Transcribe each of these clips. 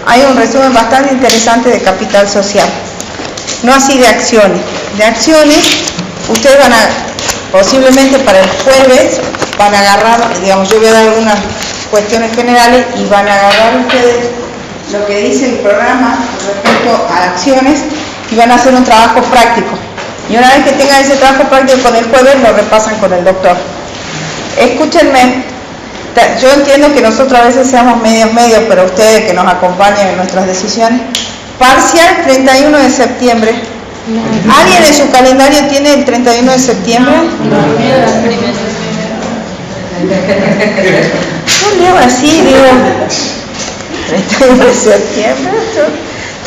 hay un resumen bastante interesante de capital social. No así de acciones. De acciones, ustedes van a, posiblemente para el jueves, van a agarrar, digamos, yo voy a dar algunas cuestiones generales y van a agarrar ustedes lo que dice el programa respecto a acciones y van a hacer un trabajo práctico. Y una vez que tengan ese trabajo práctico con el jueves, lo repasan con el doctor. Escúchenme, yo entiendo que nosotros a veces seamos medios, pero ustedes que nos acompañan en nuestras decisiones. Parcial 31 de septiembre. ¿Alguien en su calendario tiene el 31 de septiembre? Yo leo así, digo, 31 de septiembre,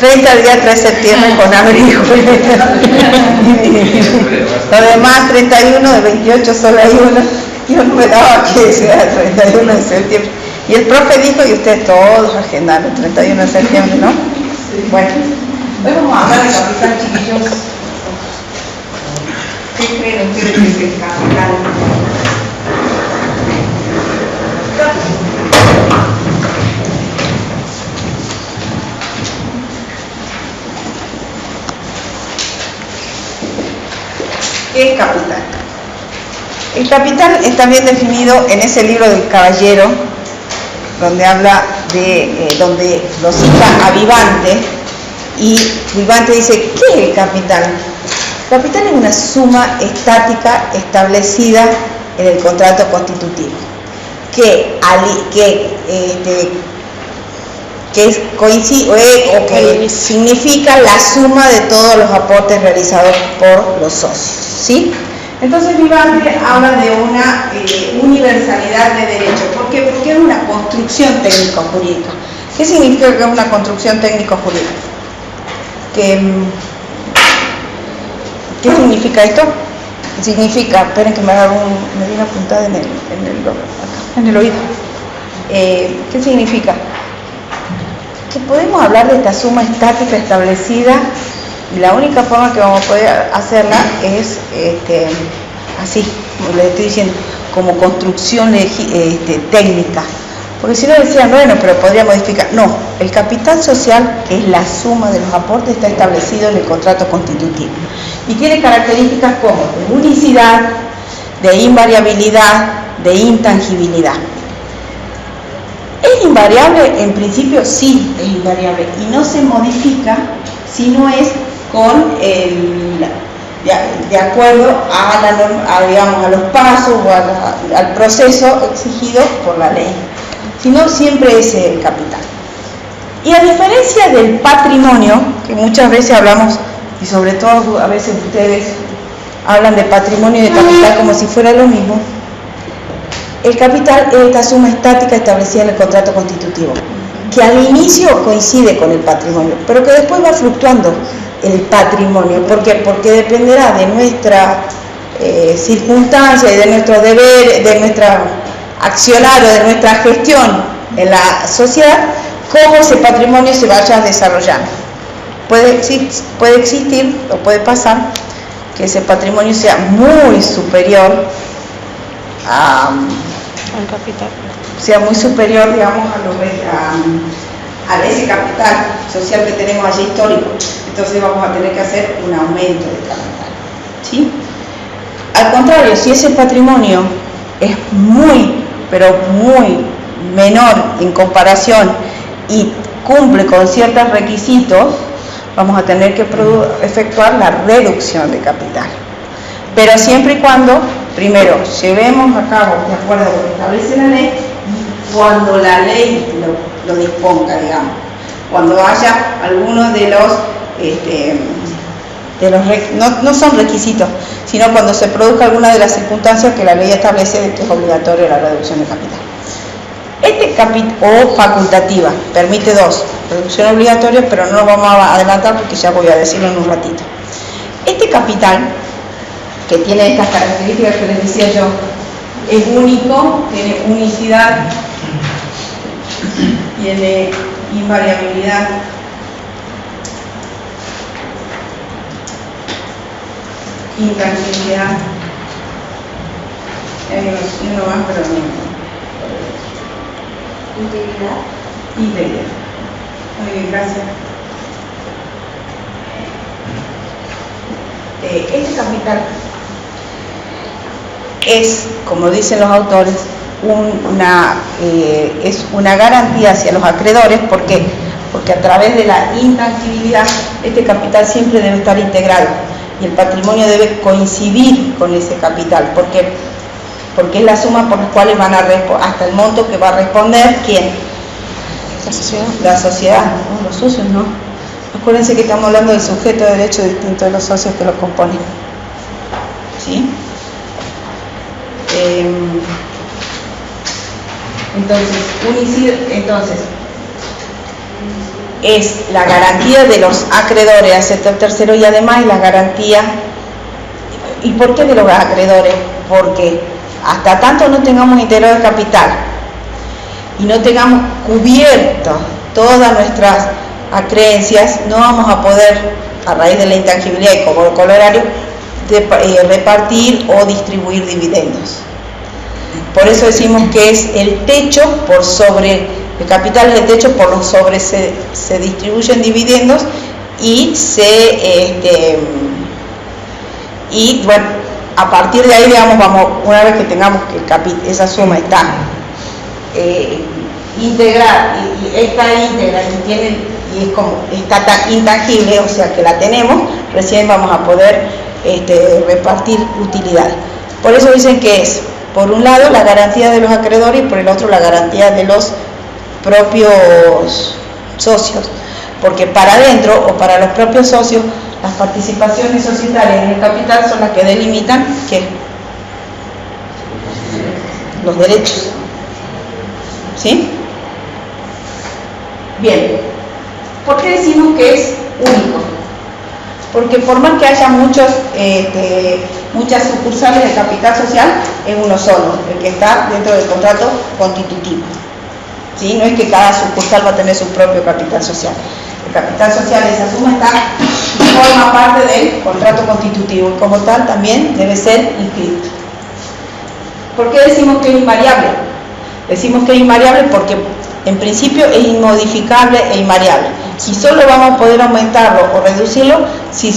30 días 3 de septiembre con abrigo. Lo demás, 31 de 28 solo hay uno. Yo no me daba que decía el 31 de septiembre. Y el profe dijo, y ustedes todos agendaron el 31 de septiembre, ¿no? Bueno, hoy vamos a hablar de capital, chiquillos. ¿Qué creen ustedes que es el capital? ¿Qué es capital? El capital está bien definido en ese libro del Caballero, donde habla de, donde lo cita a Vivante, y Vivante dice, ¿qué es el capital? El capital es una suma estática establecida en el contrato constitutivo, que significa la suma de todos los aportes realizados por los socios, ¿sí? Entonces Vivante habla de una universalidad de derechos. ¿Por qué? Porque es una construcción técnico-jurídica. ¿Qué significa que es una construcción técnico-jurídica? ¿Qué significa esto? Significa, esperen que me haga me di una puntada en el oído. ¿Qué significa? Que podemos hablar de esta suma estática establecida y la única forma que vamos a poder hacerla es así, como les estoy diciendo, como construcción técnica. Porque si no decían, bueno, pero podría modificar. No, el capital social, que es la suma de los aportes, está establecido en el contrato constitutivo. Y tiene características como de unicidad, de invariabilidad, de intangibilidad. ¿Es invariable? En principio sí es invariable y no se modifica si no es con de acuerdo a los pasos o al proceso exigido por la ley, sino siempre es el capital. Y a diferencia del patrimonio, que muchas veces hablamos, y sobre todo a veces ustedes hablan de patrimonio y de capital como si fuera lo mismo, el capital es esta suma estática establecida en el contrato constitutivo, que al inicio coincide con el patrimonio, pero que después va fluctuando el patrimonio. ¿Por qué? Porque dependerá de nuestra circunstancia y de nuestro deber, de nuestra accionar o de nuestra gestión en la sociedad, cómo ese patrimonio se vaya desarrollando. Puede existir o puede pasar que ese patrimonio sea muy superior al capital. Sea muy superior, digamos, a ese capital social que tenemos allí histórico. Entonces vamos a tener que hacer un aumento de capital, ¿sí? Al contrario, si ese patrimonio es muy, pero muy menor en comparación y cumple con ciertos requisitos, vamos a tener que efectuar la reducción de capital. Pero siempre y cuando, primero, llevemos a cabo de acuerdo con lo que establece la ley y cuando la ley lo disponga, digamos. Cuando haya algunos de los no son requisitos, sino cuando se produzca alguna de las circunstancias que la ley establece de que es obligatoria la reducción de capital. O facultativa, permite dos, reducción obligatoria, pero no lo vamos a adelantar porque ya voy a decirlo en un ratito. Este capital, que tiene estas características que les decía yo, es único, tiene unicidad, tiene invariabilidad, intangibilidad, y uno más, pero no. Integridad. Integridad. Muy bien, gracias. Este capital es, como dicen los autores, es una garantía hacia los acreedores, porque a través de la intangibilidad este capital siempre debe estar integrado y el patrimonio debe coincidir con ese capital, porque es la suma por la cual van a hasta el monto que va a responder ¿quién? La sociedad. La sociedad, ¿no? Los socios, ¿no? Acuérdense que estamos hablando del sujeto de derecho distinto de los socios que lo componen. ¿Sí? Entonces, es la garantía de los acreedores al sector tercero y además la garantía. ¿Y por qué de los acreedores? Porque hasta tanto no tengamos integrado el capital y no tengamos cubierto todas nuestras acreencias, no vamos a poder, a raíz de la intangibilidad y como colorario, repartir o distribuir dividendos. Por eso decimos que es el techo por sobre, el capital es el techo por los sobre se distribuyen dividendos y bueno, a partir de ahí, digamos, una vez que tengamos que esa suma está integrada y está íntegra y es como está tan intangible, o sea que la tenemos, recién vamos a poder repartir utilidades. Por eso dicen que es, por un lado, la garantía de los acreedores y por el otro la garantía de los propios socios, porque para adentro o para los propios socios las participaciones societarias en el capital son las que delimitan ¿qué? Los derechos. ¿Sí? Bien. ¿Por qué decimos que es único? Porque por más que haya muchas sucursales de capital social, es uno solo, el que está dentro del contrato constitutivo. ¿Sí? No es que cada sucursal va a tener su propio capital social. El capital social, esa suma forma parte del contrato constitutivo y como tal también debe ser inscrito. ¿Por qué decimos que es invariable? Decimos que es invariable porque en principio es inmodificable e invariable y solo vamos a poder aumentarlo o reducirlo si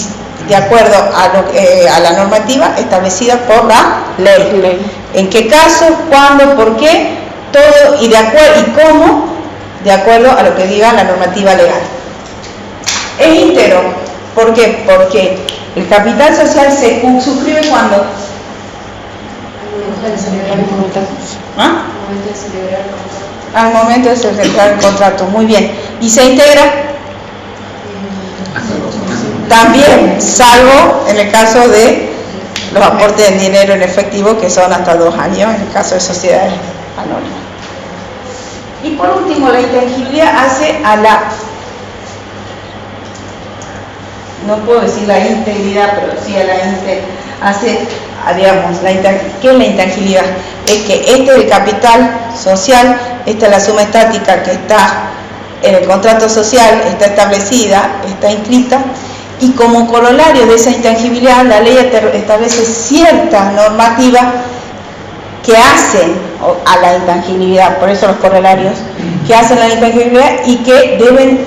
de acuerdo a la normativa establecida por la ley. ¿En qué caso? ¿Cuándo? ¿Por qué? Todo y cómo, de acuerdo a lo que diga la normativa legal. Es íntegro. ¿Por qué? Porque el capital social se suscribe cuando. ¿Ah? Al momento de celebrar el contrato. Muy bien. ¿Y se integra? También, salvo en el caso de los aportes en dinero en efectivo, que son hasta 2 años, en el caso de sociedades anónimas. Y por último, la intangibilidad hace a la, no puedo decir la integridad, pero sí a la digamos, ¿qué es la intangibilidad? Es que este es el capital social, esta es la suma estática que está en el contrato social, está establecida, está inscrita, y como corolario de esa intangibilidad, la ley establece ciertas normativas que hacen a la intangibilidad, por eso los corolarios, que hacen la intangibilidad y que deben,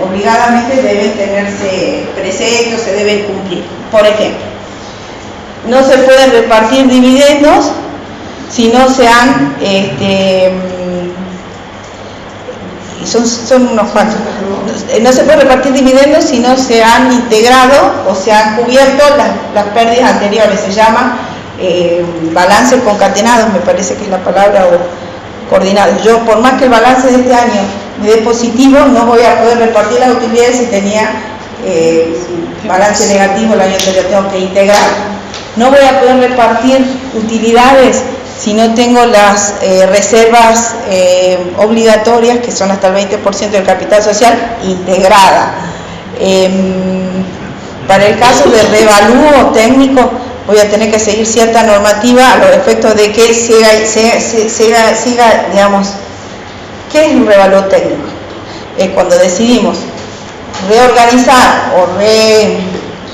obligadamente deben tenerse preceptos, se deben cumplir. Por ejemplo, no se pueden repartir dividendos si no se han, son unos cuantos, no se puede repartir dividendos si no se han integrado o se han cubierto las pérdidas anteriores, se llaman balances concatenados, me parece que es la palabra, o coordinados. Yo, por más que el balance de este año me dé positivo, no voy a poder repartir las utilidades si tenía balance negativo el año anterior, tengo que integrar. No voy a poder repartir utilidades si no tengo las reservas obligatorias, que son hasta el 20% del capital social, integrada. Para el caso de revalúo técnico, voy a tener que seguir cierta normativa a los efectos de que siga, digamos, ¿qué es un revalúo técnico? Es cuando decidimos reorganizar o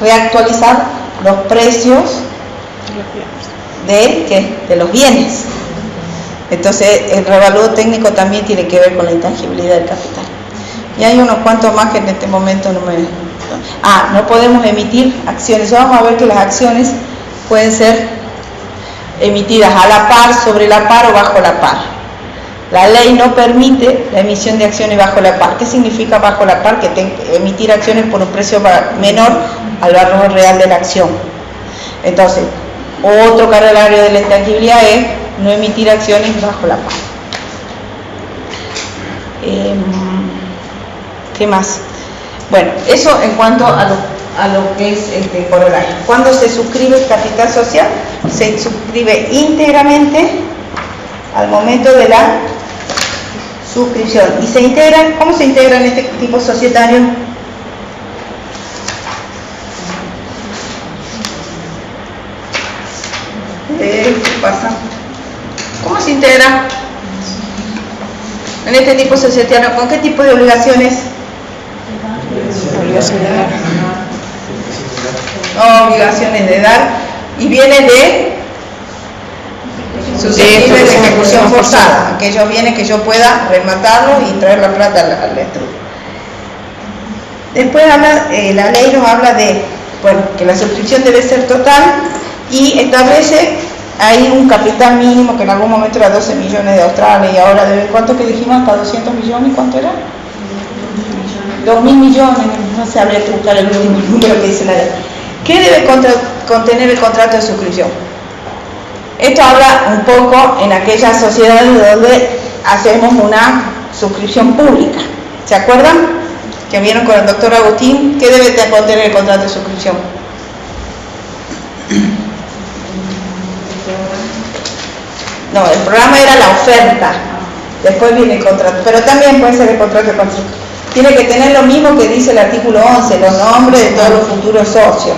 reactualizar los precios de los bienes. Entonces el revalúo técnico también tiene que ver con la intangibilidad del capital. Y hay unos cuantos más que en este momento no me... no podemos emitir acciones. Ya vamos a ver que las acciones pueden ser emitidas a la par, sobre la par o bajo la par. La ley no permite la emisión de acciones bajo la par. ¿Qué significa bajo la par? Que emitir acciones por un precio menor al valor real de la acción. Entonces, otro corolario de la intangibilidad es no emitir acciones bajo la par. ¿Qué más? Bueno, eso en cuanto a lo que es corolario. Cuando se suscribe el capital social, se suscribe íntegramente al momento de la suscripción. ¿Y se integra? ¿Cómo se integra en este tipo societario? ¿Qué pasa? ¿Cómo se integra en este tipo societario? ¿Con qué tipo de obligaciones? Obligaciones de dar, y viene de susceptible de ejecución forzada, aquellos bienes que yo pueda rematarlos y traer la plata al estructo. Después la ley nos habla de que la suscripción debe ser total y establece ahí un capital mínimo que en algún momento era 12 millones de australes y ahora debe, ¿cuánto que dijimos? Hasta 200 millones, ¿cuánto era? 2.000 millones, no sé, habría que buscar el último número que dice la ley. ¿Qué debe contener el contrato de suscripción? Esto habla un poco en aquellas sociedades donde hacemos una suscripción pública. ¿Se acuerdan? Que vieron con el doctor Agustín. ¿Qué debe contener el contrato de suscripción? No, el programa era la oferta. Después viene el contrato. Pero también puede ser el contrato de construcción. Tiene que tener lo mismo que dice el artículo 11, los nombres de todos los futuros socios,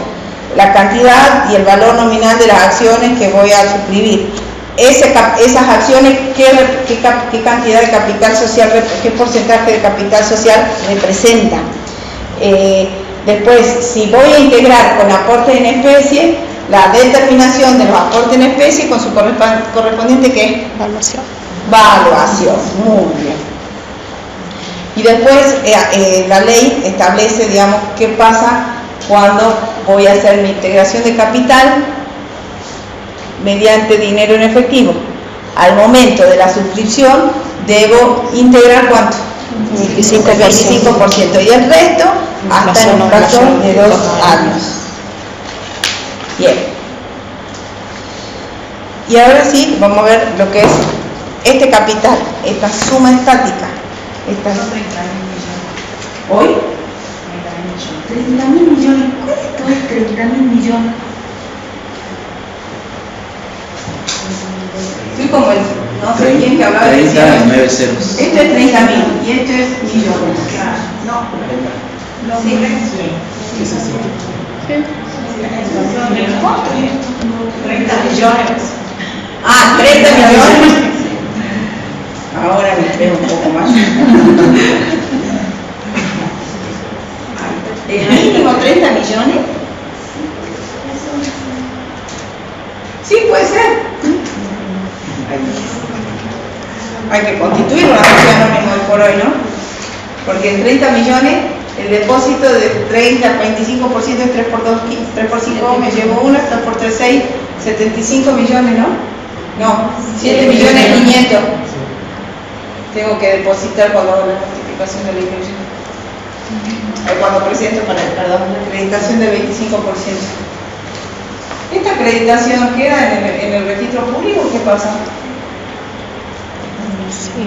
la cantidad y el valor nominal de las acciones que voy a suscribir. Esas acciones, ¿qué cantidad de capital social, qué porcentaje de capital social representan? Después, si voy a integrar con aportes en especie, la determinación de los aportes en especie con su correspondiente, ¿qué? Valuación. Muy bien. Y después la ley establece, digamos, qué pasa cuando voy a hacer mi integración de capital mediante dinero en efectivo. Al momento de la suscripción debo integrar ¿cuánto? 25%. Y el resto hasta en un plazo de 2 años. Bien. Y ahora sí, vamos a ver lo que es este capital, esta suma estática. ¿Hoy? 30.000 millones. ¿Cuánto es 30.000 millones? Estoy como el, no sé quién que hablaba de 39 ceros. Esto es 30.000 y esto es millones. No. ¿Sí? ¿Cuánto es? 30 millones. 30 millones. Ahora me creo un poco más. ¿El mínimo 30 millones? Sí, puede ser. Hay que constituir una sociedad anónima hoy por hoy, ¿no? Porque en 30 millones el depósito de 30 al 25% es 3 por 2, 3 por 5, me llevo 1, 3 por 3, 6, 75 millones, ¿no? No, 7 millones 500. Tengo que depositar cuando hago la notificación de la inscripción. Cuando presento para la acreditación del 25%. ¿Esta acreditación queda en el registro público o qué pasa? Sí.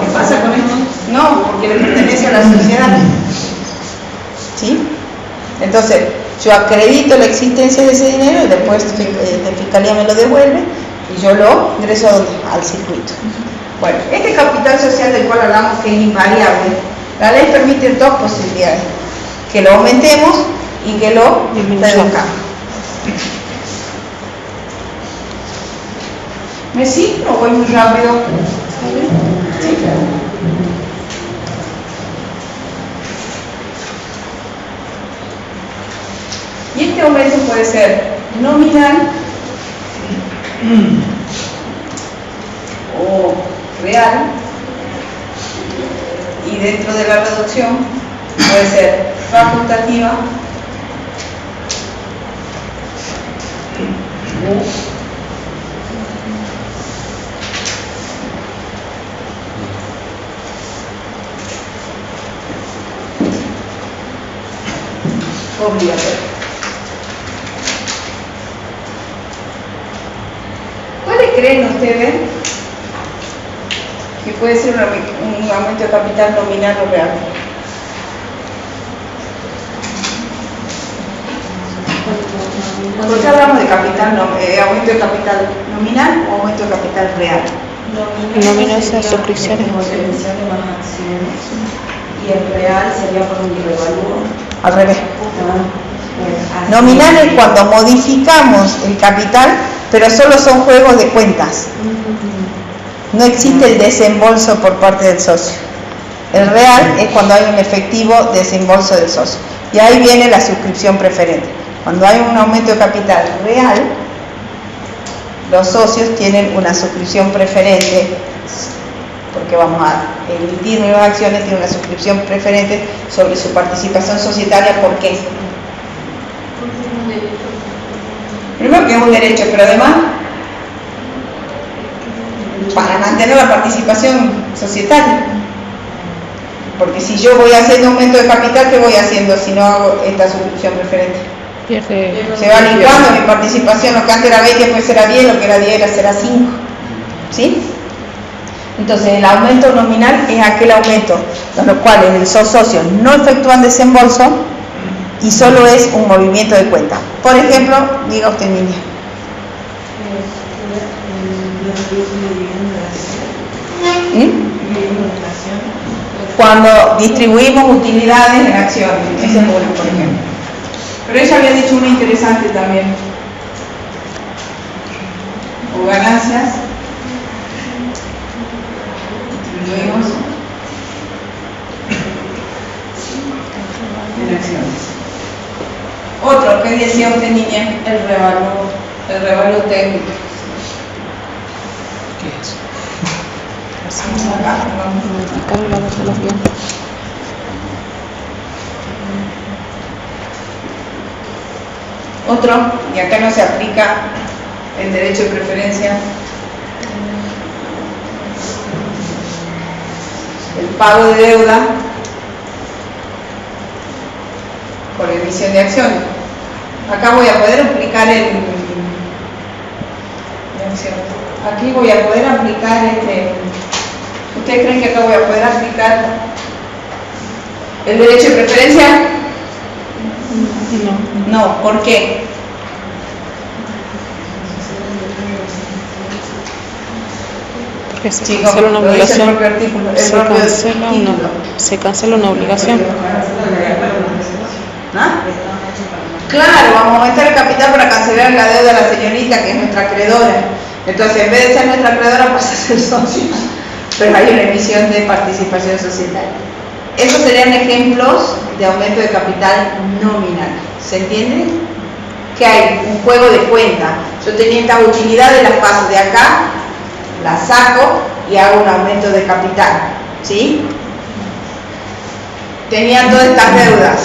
¿Qué pasa con esto? No, porque le pertenece a la sociedad. ¿Sí? Entonces, yo acredito la existencia de ese dinero y después la fiscalía me lo devuelve y yo lo ingreso al circuito. Bueno, este capital social del cual hablamos, que es invariable, la ley permite dos posibilidades: que lo aumentemos y que lo reduzcamos. ¿Me sigo o voy muy rápido? Sí. Y este aumento puede ser nominal o real dentro de la reducción puede ser facultativa obligatoria. ¿Cuáles creen ustedes que puede ser un aumento de capital nominal o real? Cuando ya hablamos de capital, aumento de capital nominal o aumento de capital real. Nominal son suscripciones. Más acciones. Y el real sería por un revalúo. Al revés. Nominal es cuando modificamos el capital, pero solo son juegos de cuentas. No existe el desembolso por parte del socio. El real es cuando hay un efectivo desembolso del socio. Y ahí viene la suscripción preferente. Cuando hay un aumento de capital real, los socios tienen una suscripción preferente, porque vamos a emitir nuevas acciones, tienen una suscripción preferente sobre su participación societaria. ¿Por qué? Primero que es un derecho, pero además para mantener la participación societaria. Porque si yo voy haciendo aumento de capital, ¿qué voy haciendo si no hago esta suscripción preferente? Se va licuando mi participación, lo que antes era 20 después será 10, lo que era 10 será 5. ¿Sí? Entonces el aumento nominal es aquel aumento en los cuales los socios no efectúan desembolso y solo es un movimiento de cuenta. Por ejemplo, diga usted, niña. Cuando distribuimos utilidades en acciones, ese es uno, por ejemplo. Pero ella había dicho una interesante también. O ganancias. Distribuimos en acciones. Otro, ¿qué decía usted, niña? El revalúo. El revalúo técnico. ¿Qué es eso? Acá, vamos. Carga la metodología. Otro, y acá no se aplica el derecho de preferencia, el pago de deuda por emisión de acciones. Acá voy a poder aplicar aquí voy a poder aplicar ¿ustedes creen que acá voy a poder aplicar el derecho de preferencia? No, ¿por qué? Porque se Chicos, cancela una lo dice obligación. el propio artículo, el Se propio cancela título. se cancela una obligación. ¿Ah? Claro, vamos a aumentar el capital para cancelar la deuda de la señorita, que es nuestra acreedora. Entonces, en vez de ser nuestra acreedora, pasa a ser socio. Pero hay una emisión de participación societaria. Esos serían ejemplos de aumento de capital nominal. ¿Se entiende? Que hay un juego de cuenta. Yo tenía esta utilidad, las paso de acá, la saco y hago un aumento de capital. ¿Sí? Tenía todas estas deudas.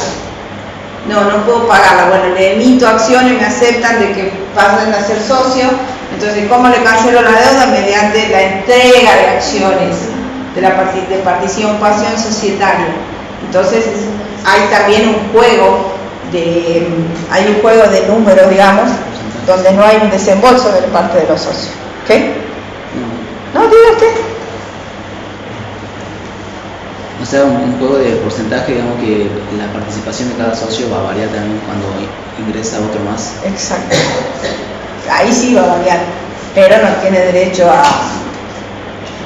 No puedo pagarla. Bueno, le emito acciones, me aceptan de que pasen a ser socio. Entonces, ¿cómo le cancelo la deuda? Mediante la entrega de acciones de participación societaria. Entonces, hay también un juego de números, digamos, donde no hay un desembolso de parte de los socios. ¿Qué? No, diga usted. O sea, un juego de porcentaje, digamos que la participación de cada socio va a variar también cuando ingresa otro más. Exacto. Ahí sí va a variar, pero no tiene derecho a...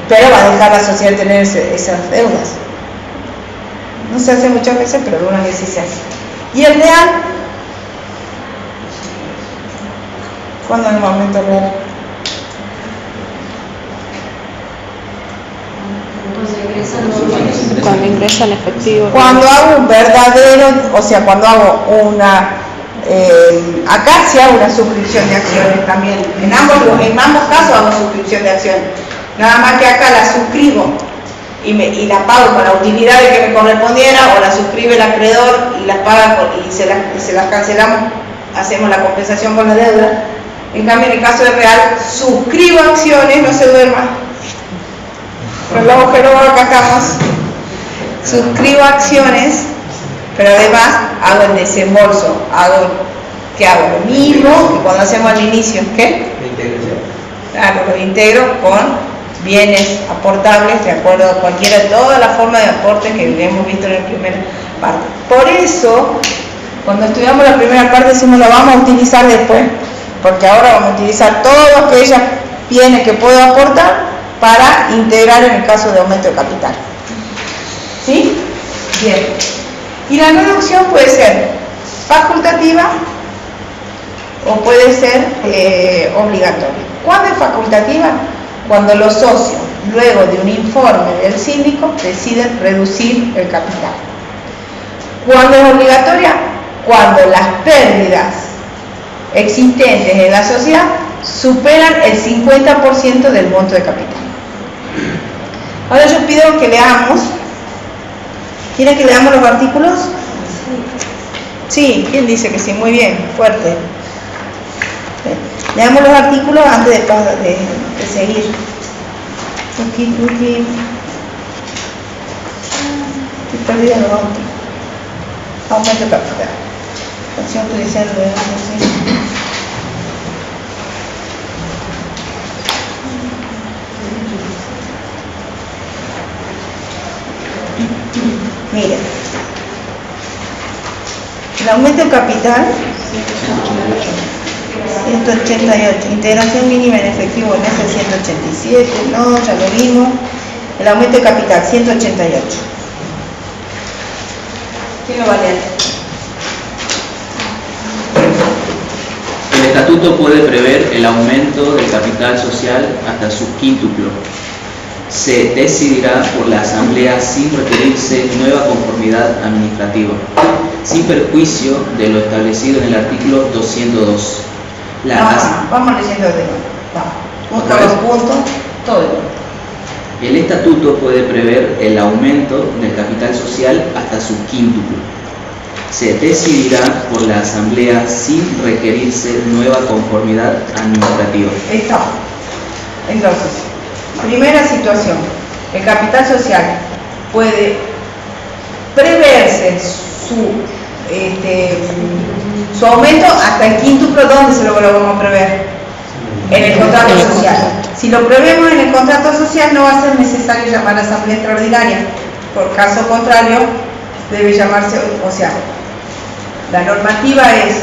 Pero va a dejar la sociedad tener esas deudas. No se hace muchas veces, pero algunas veces se hace. ¿Y el real? ¿Cuándo es el momento real? Cuando ingresa en efectivo. Cuando hago un verdadero, o sea, cuando hago una... acá se hago una suscripción de acciones también. En ambos casos hago suscripción de acciones. Nada más que acá la suscribo y la pago con la utilidad de que me correspondiera, o la suscribe el acreedor y las paga y se las cancelamos, hacemos la compensación con la deuda. En cambio, en el caso de real, suscribo acciones, no se duerma. Reloj, acá estamos. Suscribo acciones, pero además hago el desembolso. ¿Qué hago? Lo mismo que cuando hacemos al inicio. ¿Qué? Claro, lo integro con bienes aportables, de acuerdo a cualquiera de todas las formas de aporte que hemos visto en la primera parte. Por eso, cuando estudiamos la primera parte, decimos lo vamos a utilizar después, porque ahora vamos a utilizar todos aquellos bienes que puedo aportar para integrar en el caso de aumento de capital. ¿Sí? Bien. Y la no deducción puede ser facultativa o puede ser obligatoria. ¿Cuándo es facultativa? Cuando los socios, luego de un informe del síndico, deciden reducir el capital. ¿Cuándo es obligatoria? Cuando las pérdidas existentes en la sociedad superan el 50% del monto de capital. Ahora yo pido que leamos. ¿Quieren que leamos los artículos? Sí, ¿quién dice que sí? Muy bien, fuerte. Leamos los artículos antes de seguir. Estoy perdida los artículos. Aumento de capital. Acción judicial de Miren, el aumento de capital 188, integración mínima en efectivo en ese 187, no, ya lo vimos. El aumento de capital 188. ¿Quién lo va a leer? El estatuto puede prever el aumento del capital social hasta su quíntuplo. Se decidirá por la Asamblea sin requerirse nueva conformidad administrativa, sin perjuicio de lo establecido en el artículo 202. Vamos leyendo de nuevo. Punto por punto, todo. El estatuto puede prever el aumento del capital social hasta su quíntuplo. Se decidirá por la Asamblea sin requerirse nueva conformidad administrativa. Está. Entonces, primera situación, el capital social puede preverse su aumento hasta el quíntuplo. ¿Dónde se lo vamos a prever? En el contrato social. Si lo prevemos en el contrato social, no va a ser necesario llamar a asamblea extraordinaria. Por caso contrario, debe llamarse, o sea, la normativa es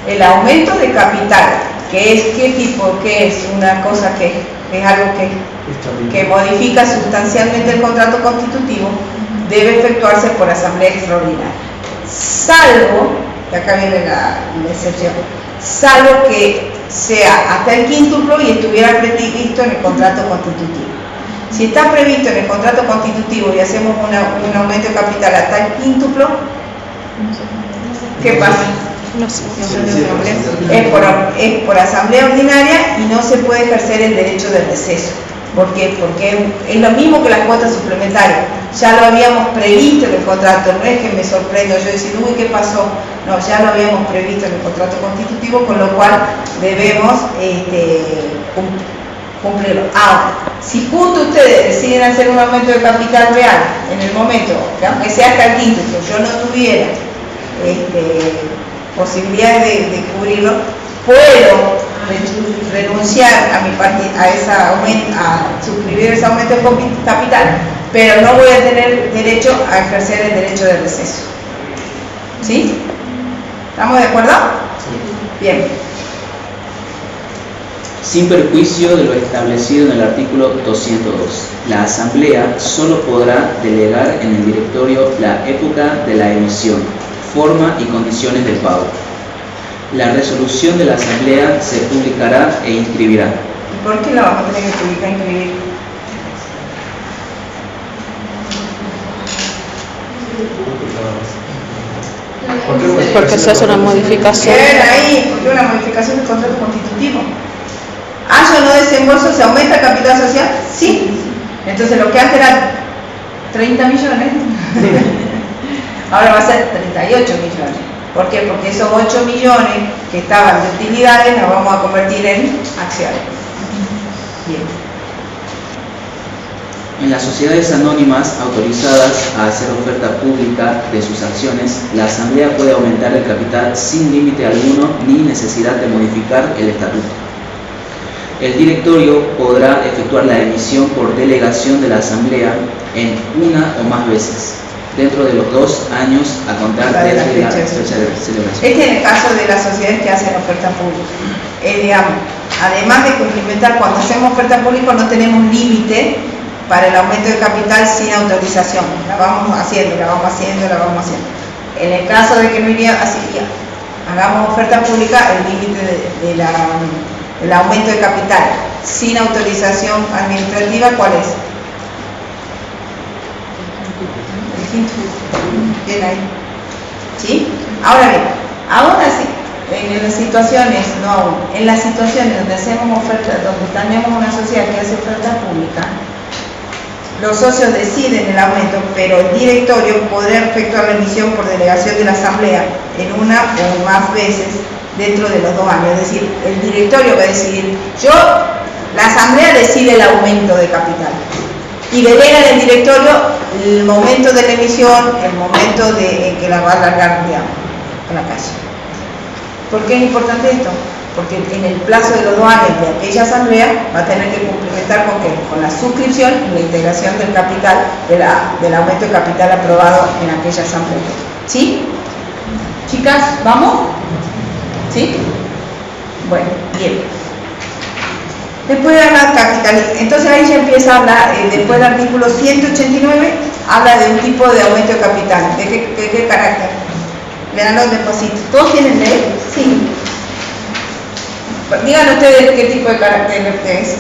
el aumento de capital, que es qué tipo, que es una cosa que es algo que modifica sustancialmente el contrato constitutivo, debe efectuarse por asamblea extraordinaria. Salvo, y acá viene la excepción, salvo que sea hasta el quíntuplo y estuviera previsto en el contrato constitutivo. Si está previsto en el contrato constitutivo y hacemos un aumento de capital hasta el quíntuplo, ¿qué pasa? Es por asamblea ordinaria y no se puede ejercer el derecho de receso. ¿Por qué? Porque es lo mismo que las cuotas suplementarias. Ya lo habíamos previsto en el contrato, no es que me sorprendo yo decir, uy, ¿qué pasó? No, ya lo habíamos previsto en el contrato constitutivo, con lo cual debemos cumplirlo. Ahora, si junto ustedes deciden hacer un aumento de capital real en el momento, que aunque sea hasta el quíntuplo, yo no tuviera posibilidades de cubrirlo, puedo renunciar a suscribir ese aumento de capital, pero no voy a tener derecho a ejercer el derecho de receso. ¿Sí? ¿Estamos de acuerdo? Sí. Bien. Sin perjuicio de lo establecido en el artículo 202, la Asamblea solo podrá delegar en el directorio la época de la emisión, forma y condiciones del pago. La resolución de la Asamblea se publicará e inscribirá. ¿Y por qué la vamos a tener que publicar e inscribir? Porque se hace una modificación. Ahí, porque una modificación del contrato constitutivo. ¿Haya o no desembolso se aumenta el capital social? Sí. Entonces lo que antes era 30 millones, ahora va a ser 38 millones. ¿Por qué? Porque esos 8 millones que estaban de utilidades los vamos a convertir en acciones. Bien. En las sociedades anónimas autorizadas a hacer oferta pública de sus acciones, la Asamblea puede aumentar el capital sin límite alguno ni necesidad de modificar el estatuto. El directorio podrá efectuar la emisión por delegación de la Asamblea en una o más veces, dentro de los 2 años a contar desde la fecha de celebración. Este es el caso de las sociedades que hacen oferta pública. Digamos, además de cumplimentar, cuando hacemos oferta pública no tenemos límite para el aumento de capital sin autorización. La vamos haciendo. En el caso de que no iría así, hagamos oferta pública, el límite del aumento de capital sin autorización administrativa, ¿cuál es? El quinto. Bien ahí. ¿Sí? Ahora bien, aún así, en las situaciones donde hacemos oferta, donde tenemos una sociedad que hace oferta pública, los socios deciden el aumento, pero el directorio podrá efectuar la emisión por delegación de la Asamblea en una o más veces dentro de los 2 años. Es decir, el directorio va a decidir, la Asamblea decide el aumento de capital y delega en el directorio el momento de la emisión, el momento en que la va a largar, digamos, a la calle. ¿Por qué es importante esto? Porque en el plazo de los 2 años de aquella asamblea va a tener que cumplimentar con ¿qué? Con la suscripción y la integración del capital, del aumento de capital aprobado en aquella asamblea. ¿Sí? Chicas, ¿vamos? ¿Sí? Bueno, bien. Después de la capital, entonces ahí ya empieza a hablar, después del artículo 189, habla de un tipo de aumento de capital. ¿De qué carácter? Leanlo despacito. ¿Todos tienen ley? Sí. Digan ustedes qué tipo de carácter es.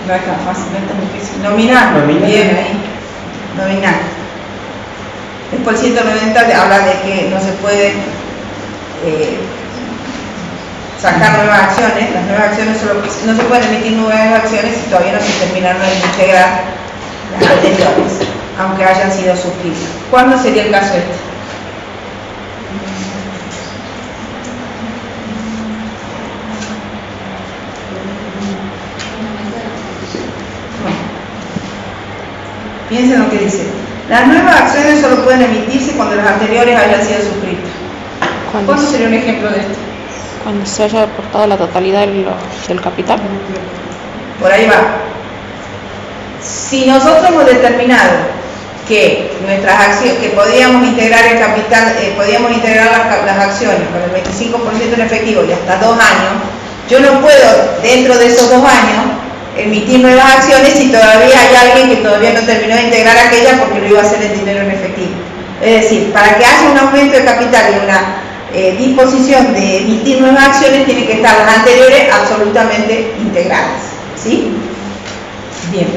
No es tan fácil, no es tan difícil. Nominal. Bien ahí. Nominal. Después el 190 habla de que no se puede sacar nuevas acciones. Las nuevas acciones no se pueden emitir nuevas acciones si todavía no se terminaron de integrar las anteriores, aunque hayan sido suscritas. ¿Cuándo sería el caso este? Bueno, piensen lo que dice. Las nuevas acciones solo pueden emitirse cuando las anteriores hayan sido suscritas. ¿Cuándo sería un ejemplo de esto? Cuando se haya aportado la totalidad del capital. Por ahí va. Si nosotros hemos determinado que nuestras acciones, que podíamos integrar el capital, podíamos integrar las acciones con el 25% en efectivo y hasta 2 años, yo no puedo dentro de esos 2 años emitir nuevas acciones si todavía hay alguien que todavía no terminó de integrar aquella porque lo iba a hacer en dinero en efectivo. Es decir, para que haya un aumento de capital y una disposición de emitir nuevas acciones, tienen que estar las anteriores absolutamente integradas. ¿Sí? Bien.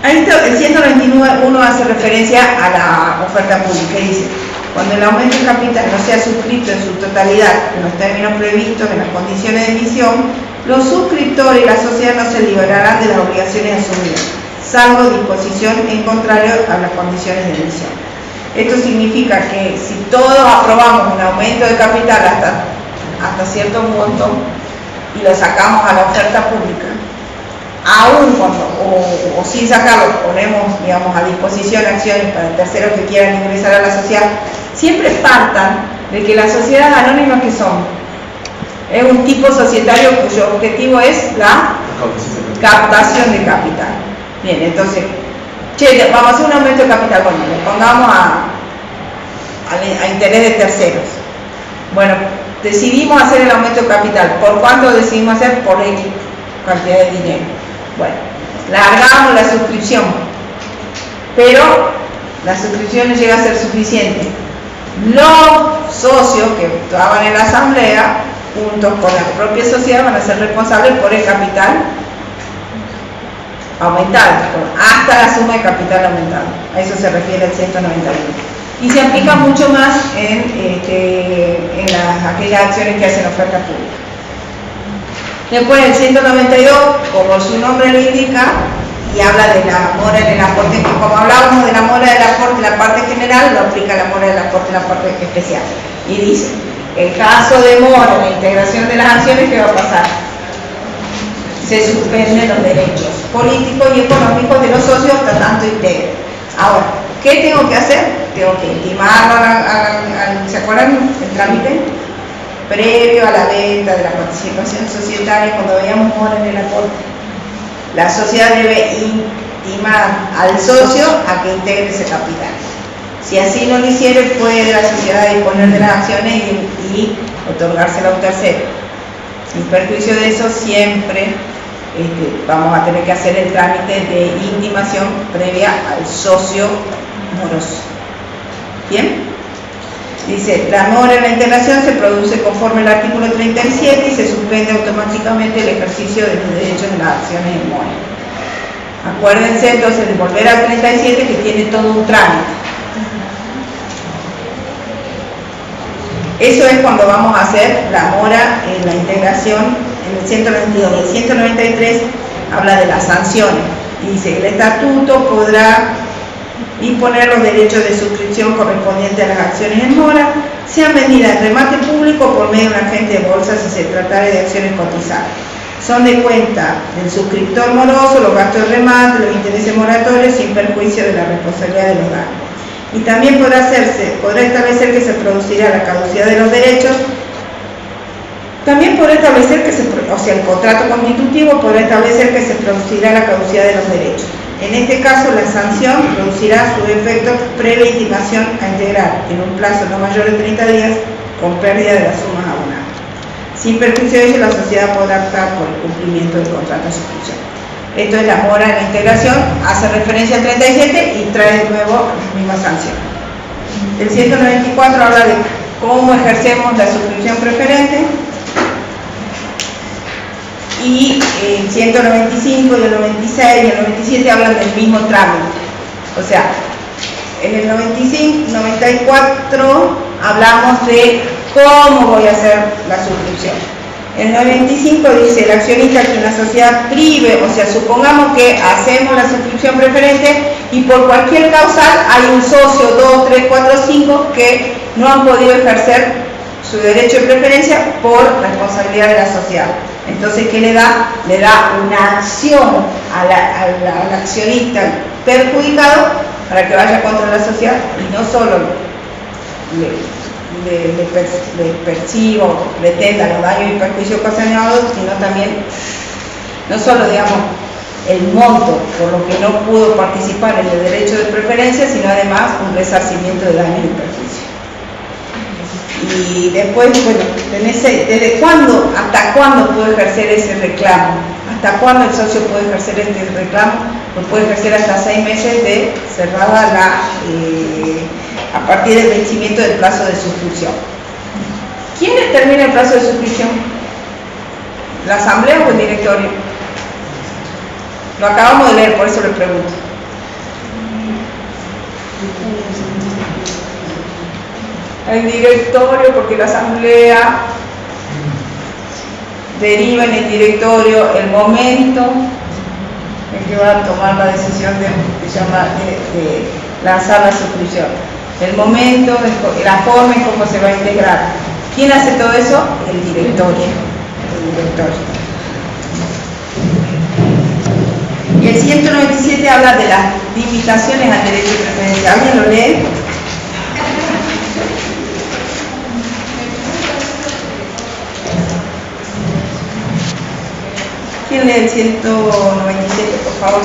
Ahí está, el 191 hace referencia a la oferta pública y dice: cuando el aumento de capital no sea suscrito en su totalidad en los términos previstos en las condiciones de emisión, los suscriptores y la sociedad no se liberarán de las obligaciones asumidas, salvo disposición en contrario a las condiciones de emisión. Esto significa que si todos aprobamos un aumento de capital hasta cierto monto y lo sacamos a la oferta pública, aún cuando, o sin sacarlo, ponemos, digamos, a disposición acciones para terceros que quieran ingresar a la sociedad, siempre partan de que las sociedades anónimas, que son, es un tipo societario cuyo objetivo es la captación de capital. Bien, entonces, vamos a hacer un aumento de capital, bueno, le pongamos a interés de terceros. Bueno, decidimos hacer el aumento de capital. ¿Por cuánto decidimos hacer? Por X cantidad de dinero. Bueno, largamos la suscripción, pero la suscripción no llega a ser suficiente. Los socios que estaban en la asamblea, juntos con la propia sociedad, van a ser responsables por el capital aumentado, hasta la suma de capital aumentado. A eso se refiere el 191. y se aplica mucho más en aquellas acciones que hacen oferta pública. Después el 192, como su nombre lo indica, y habla de la mora en el aporte, como hablábamos de la mora del aporte en la parte general, lo aplica la mora del aporte en la parte especial. Y dice, en caso de mora en la integración de las acciones, ¿qué va a pasar? Se suspenden los derechos políticos y económicos de los socios hasta tanto integren. Ahora, ¿qué tengo que hacer? Tengo que intimarlo ¿se acuerdan el trámite? Previo a la venta de la participación societaria, cuando veíamos mora en el aporte. La sociedad debe intimar al socio a que integre ese capital. Si así no lo hiciere, puede la sociedad disponer de las acciones y otorgársela a un tercero. Sin perjuicio de eso, siempre vamos a tener que hacer el trámite de intimación previa al socio moroso. ¿Bien? Dice, la mora en la integración se produce conforme al artículo 37 y se suspende automáticamente el ejercicio de los derechos de las acciones en mora. Acuérdense entonces de volver al 37 que tiene todo un trámite. Eso es cuando vamos a hacer la mora en la integración en el 192. El 193 habla de las sanciones y dice, el estatuto podrá imponer los derechos de suscripción correspondientes a las acciones en mora, sean vendidas en remate público por medio de un agente de bolsa si se tratara de acciones cotizadas. Son de cuenta del suscriptor moroso los gastos de remate, los intereses moratorios sin perjuicio de la responsabilidad de los daños. Y también podrá establecer que se producirá la caducidad de los derechos. También podrá establecer que el contrato constitutivo podrá establecer que se producirá la caducidad de los derechos. En este caso, la sanción producirá su efecto previa intimación a integrar en un plazo no mayor de 30 días con pérdida de las sumas abonadas. Sin perjuicio de ello, la sociedad podrá optar por el cumplimiento del contrato de suscripción. Esto es la mora en la integración, hace referencia al 37 y trae de nuevo las mismas sanciones. El 194 habla de cómo ejercemos la suscripción preferente. Y el 195 y el 96 y el 97 hablan del mismo trámite. O sea, en el 94 hablamos de cómo voy a hacer la suscripción. El 95 dice, el accionista que una sociedad prive, o sea, supongamos que hacemos la suscripción preferente y por cualquier causal hay un socio, 2, 3, 4, 5 que no han podido ejercer su derecho de preferencia por responsabilidad de la sociedad. Entonces, ¿qué le da? Le da una acción al accionista perjudicado para que vaya contra la sociedad y no solo le perciba o pretenda los daños y perjuicios ocasionados, sino también, no solo, digamos, el monto por lo que no pudo participar en el derecho de preferencia, sino además un resarcimiento de daños y perjuicios. Y después, bueno, ¿desde cuándo, hasta cuándo puedo ejercer ese reclamo? ¿Hasta cuándo el socio puede ejercer este reclamo? Pues puede ejercer hasta 6 meses de cerrada a partir del vencimiento del plazo de suscripción. ¿Quién determina el plazo de suscripción? ¿La asamblea o el directorio? Lo acabamos de leer, por eso le pregunto. El directorio, porque la asamblea deriva en el directorio el momento en que va a tomar la decisión de lanzar la suscripción, el momento, la forma en cómo se va a integrar. ¿Quién hace todo eso? El directorio. Y el 197 habla de las limitaciones al derecho de preferencia. ¿Alguien lo lee? ¿Quién lee el 197, por favor?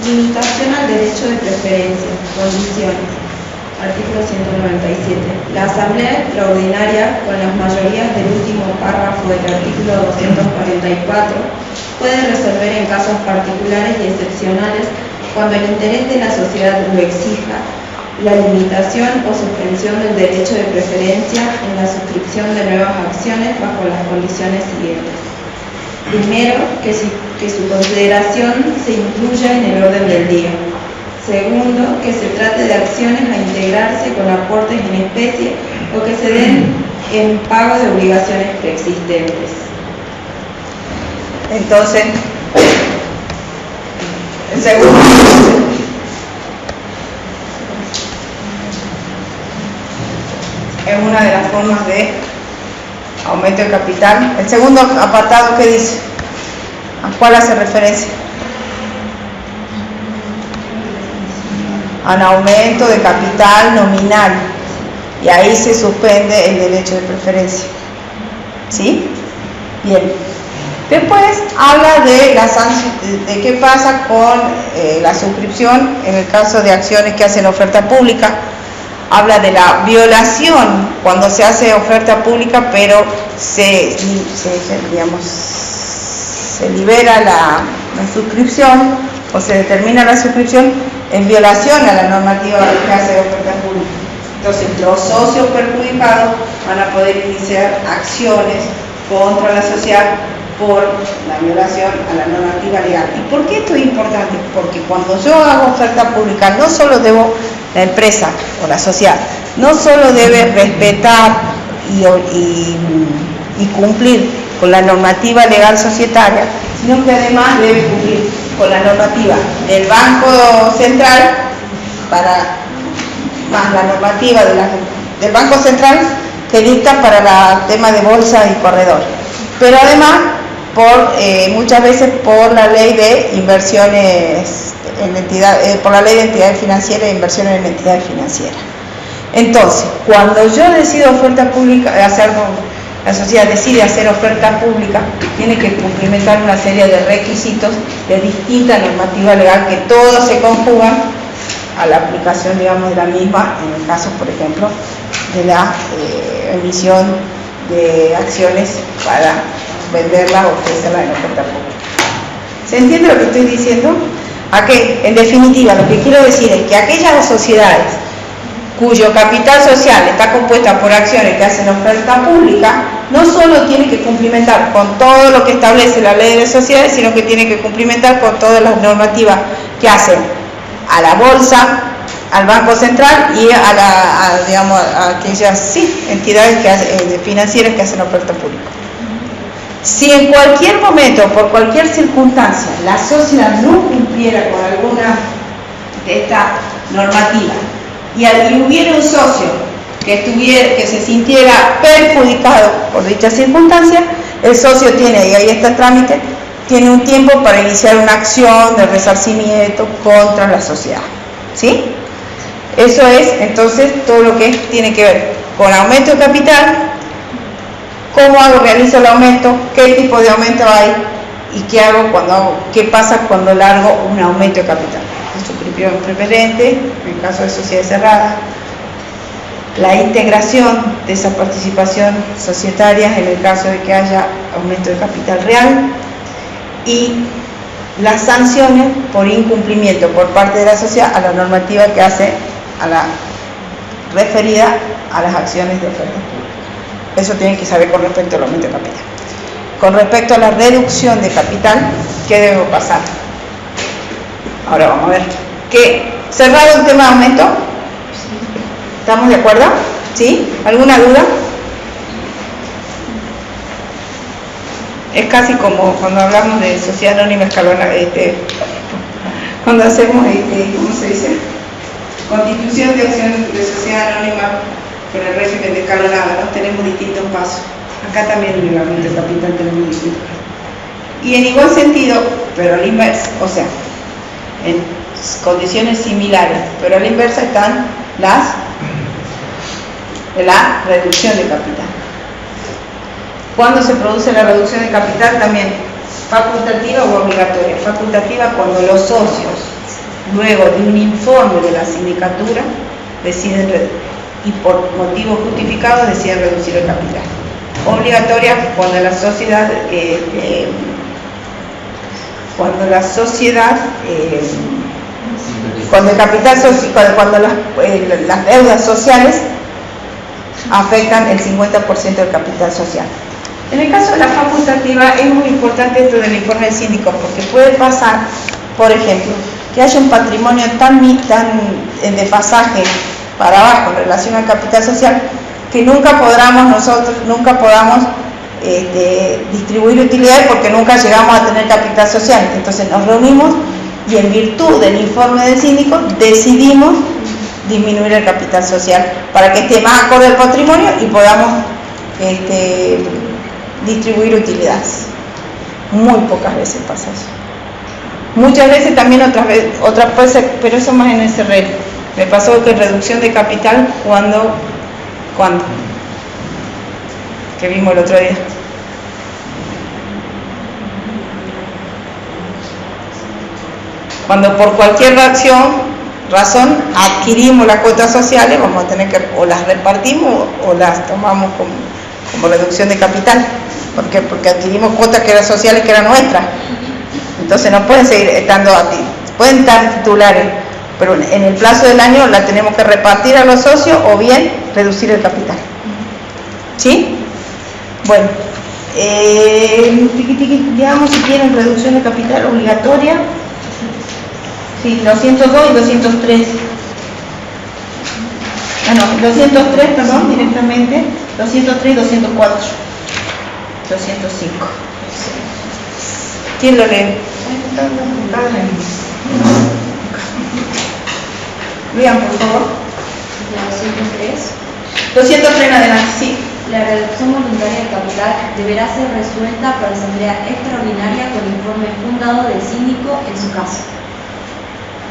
Limitación al derecho de preferencia. Condiciones. Artículo 197. La Asamblea Extraordinaria, con las mayorías del último párrafo del artículo 244, puede resolver en casos particulares y excepcionales, cuando el interés de la sociedad lo exija, la limitación o suspensión del derecho de preferencia en la suscripción de nuevas acciones bajo las condiciones siguientes. Primero, que su consideración se incluya en el orden del día. Segundo, que se trate de acciones a integrarse con aportes en especie o que se den en pago de obligaciones preexistentes. Entonces, el segundo es una de las formas de aumento de capital. El segundo apartado, ¿qué dice? ¿A cuál hace referencia? Al aumento de capital nominal, y ahí se suspende el derecho de preferencia. ¿Sí? Bien. Después habla de qué pasa con la suscripción en el caso de acciones que hacen oferta pública. Habla de la violación cuando se hace oferta pública, pero se libera la suscripción o se determina la suscripción en violación a la normativa que hace oferta pública. Entonces, los socios perjudicados van a poder iniciar acciones contra la sociedad por la violación a la normativa legal. ¿Y por qué esto es importante? Porque cuando yo hago oferta pública, no solo debo, la empresa o la sociedad, no solo debe respetar y cumplir con la normativa legal societaria, sino que además debe cumplir con la normativa del Banco Central, más la normativa del Banco Central que dicta para el tema de bolsa y corredor. Pero además, muchas veces por la ley de inversiones por la ley de entidades financieras e inversiones en entidades financieras. Entonces, cuando yo decido oferta pública, la sociedad decide hacer oferta pública, tiene que cumplimentar una serie de requisitos de distinta normativa legal que todos se conjugan a la aplicación, digamos, de la misma, en el caso, por ejemplo, de la emisión de acciones para venderlas o ofrecerlas en oferta pública. ¿Se entiende lo que estoy diciendo? En definitiva, lo que quiero decir es que aquellas sociedades cuyo capital social está compuesta por acciones que hacen oferta pública, no solo tiene que cumplimentar con todo lo que establece la ley de sociedades, sino que tiene que cumplimentar con todas las normativas que hacen a la bolsa, al Banco Central y a aquellas entidades financieras que hacen oferta pública. Si en cualquier momento, por cualquier circunstancia, la sociedad no cumpliera con alguna de estas normativas y hubiera un socio que se sintiera perjudicado por dicha circunstancia, el socio tiene, y ahí está el trámite, tiene un tiempo para iniciar una acción de resarcimiento contra la sociedad. ¿Sí? Eso es entonces todo lo que tiene que ver con aumento de capital. ¿Cómo realizo el aumento? ¿Qué tipo de aumento hay? ¿Y qué pasa cuando largo un aumento de capital? La suscripción preferente, en el caso de sociedades cerradas, la integración de esa participación societaria en el caso de que haya aumento de capital real y las sanciones por incumplimiento por parte de la sociedad a la normativa que hace referida a las acciones de oferta pública. Eso tienen que saber con respecto al aumento de capital. Con respecto a la reducción de capital, ¿qué debe pasar? Ahora vamos a ver. ¿Cerrado el tema de aumento? ¿Estamos de acuerdo? ¿Sí? ¿Alguna duda? Es casi como cuando hablamos de sociedad anónima escalonada, cuando hacemos, ¿cómo se dice? Constitución de acción de sociedad anónima con el régimen de escalonada, ¿no? Tenemos distintos pasos. Acá también en el aumento de capital tenemos distintos pasos. Y en igual sentido, pero a la inversa, o sea, en condiciones similares, pero a la inversa están la reducción de capital. ¿Cuándo se produce la reducción de capital? También facultativa o obligatoria. Facultativa cuando los socios, luego de un informe de la sindicatura, deciden y por motivos justificados deciden reducir el capital. Obligatoria cuando la sociedad cuando el capital cuando las deudas sociales afectan el 50% del capital social. En el caso de la facultativa es muy importante esto del informe del síndico, porque puede pasar, por ejemplo, que haya un patrimonio tan en desfasaje para abajo en relación al capital social, que nunca podamos distribuir utilidades porque nunca llegamos a tener capital social. Entonces nos reunimos y en virtud del informe del síndico decidimos disminuir el capital social para que esté más acorde al patrimonio y podamos distribuir utilidades. Muy pocas veces pasa eso. Muchas veces también otras veces, pero eso más en SRL. Me pasó que reducción de capital cuando que vimos el otro día. Cuando por cualquier razón adquirimos las cuotas sociales, vamos a tener que o las repartimos o las tomamos como reducción de capital. ¿Por qué? Porque adquirimos cuotas que eran sociales, que eran nuestras. Entonces no pueden seguir estando pueden estar titulares, pero en el plazo del año la tenemos que repartir a los socios o bien reducir el capital. ¿Sí? Bueno, digamos si quieren reducción de capital obligatoria. Sí, 202 y 203. Bueno, 203, perdón, directamente. 203 y 204. 205. ¿Quién lo lee? Lean, por favor. 203 en adelante, sí. La reducción voluntaria del capital deberá ser resuelta por asamblea extraordinaria con informe fundado del síndico en su caso.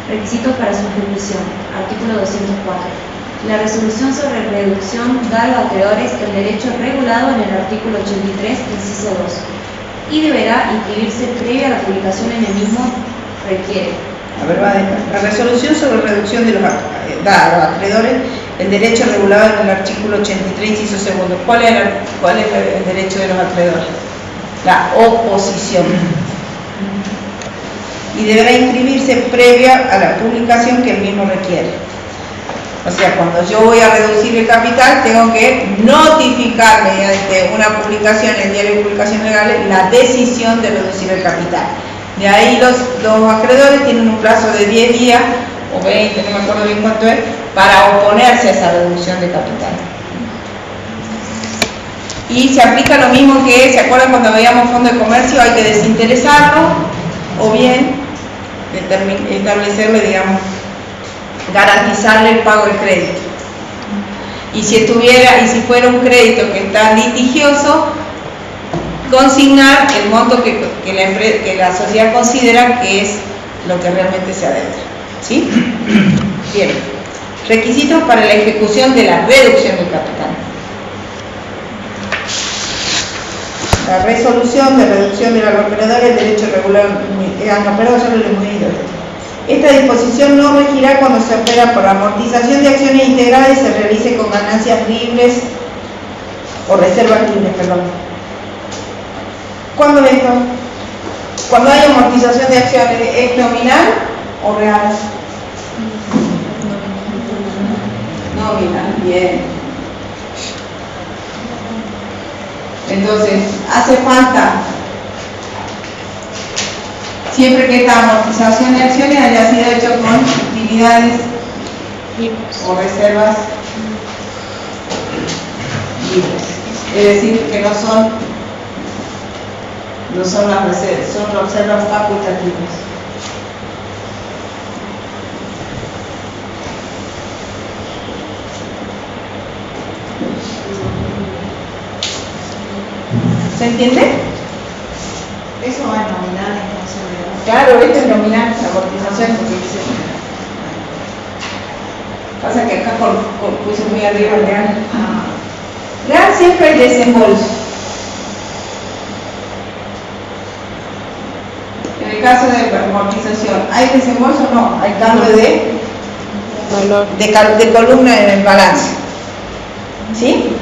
Requisitos para su ejecución. Artículo 204. La resolución sobre reducción da a los acreedores el derecho regulado en el artículo 83, inciso 2, y deberá inscribirse previa a la publicación en el mismo. Requiere. A ver, la resolución sobre reducción de da a los acreedores el derecho regulado en el artículo 83, inciso 2. ¿Cuál es el derecho de los acreedores? La oposición. Y deberá inscribirse previa a la publicación que el mismo requiere. O sea, cuando yo voy a reducir el capital, tengo que notificar mediante una publicación en el diario de publicaciones legales la decisión de reducir el capital. De ahí los acreedores tienen un plazo de 10 días o 20, no me acuerdo bien cuánto es, para oponerse a esa reducción de capital. Y se aplica lo mismo que, ¿se acuerdan cuando veíamos fondo de comercio? Hay que desinteresarlo o bien establecerle, digamos, garantizarle el pago del crédito. Y si fuera un crédito que está litigioso, consignar el monto que la sociedad considera que es lo que realmente se adeuda. ¿Sí? Bien. Requisitos para la ejecución de la reducción del capital. La resolución de reducción de los acreedores, derecho regular, esta disposición no regirá cuando se opera por amortización de acciones integrales y se realice con ganancias libres o reservas libres, perdón. ¿Cuándo es esto? Cuando hay amortización de acciones, ¿es nominal o real? Nominal, bien. Entonces, hace falta siempre que esta amortización de acciones haya sido hecho con utilidades o reservas libres. Es decir, que no son las reservas, son reservas facultativas. ¿Se entiende? Eso va a nominal entonces. Claro, esto es nominal, la amortización, porque pasa que acá puse muy arriba el real. Real siempre hay desembolso. En el caso de amortización, ¿hay desembolso? No, hay cambio de columna en el balance. ¿Sí?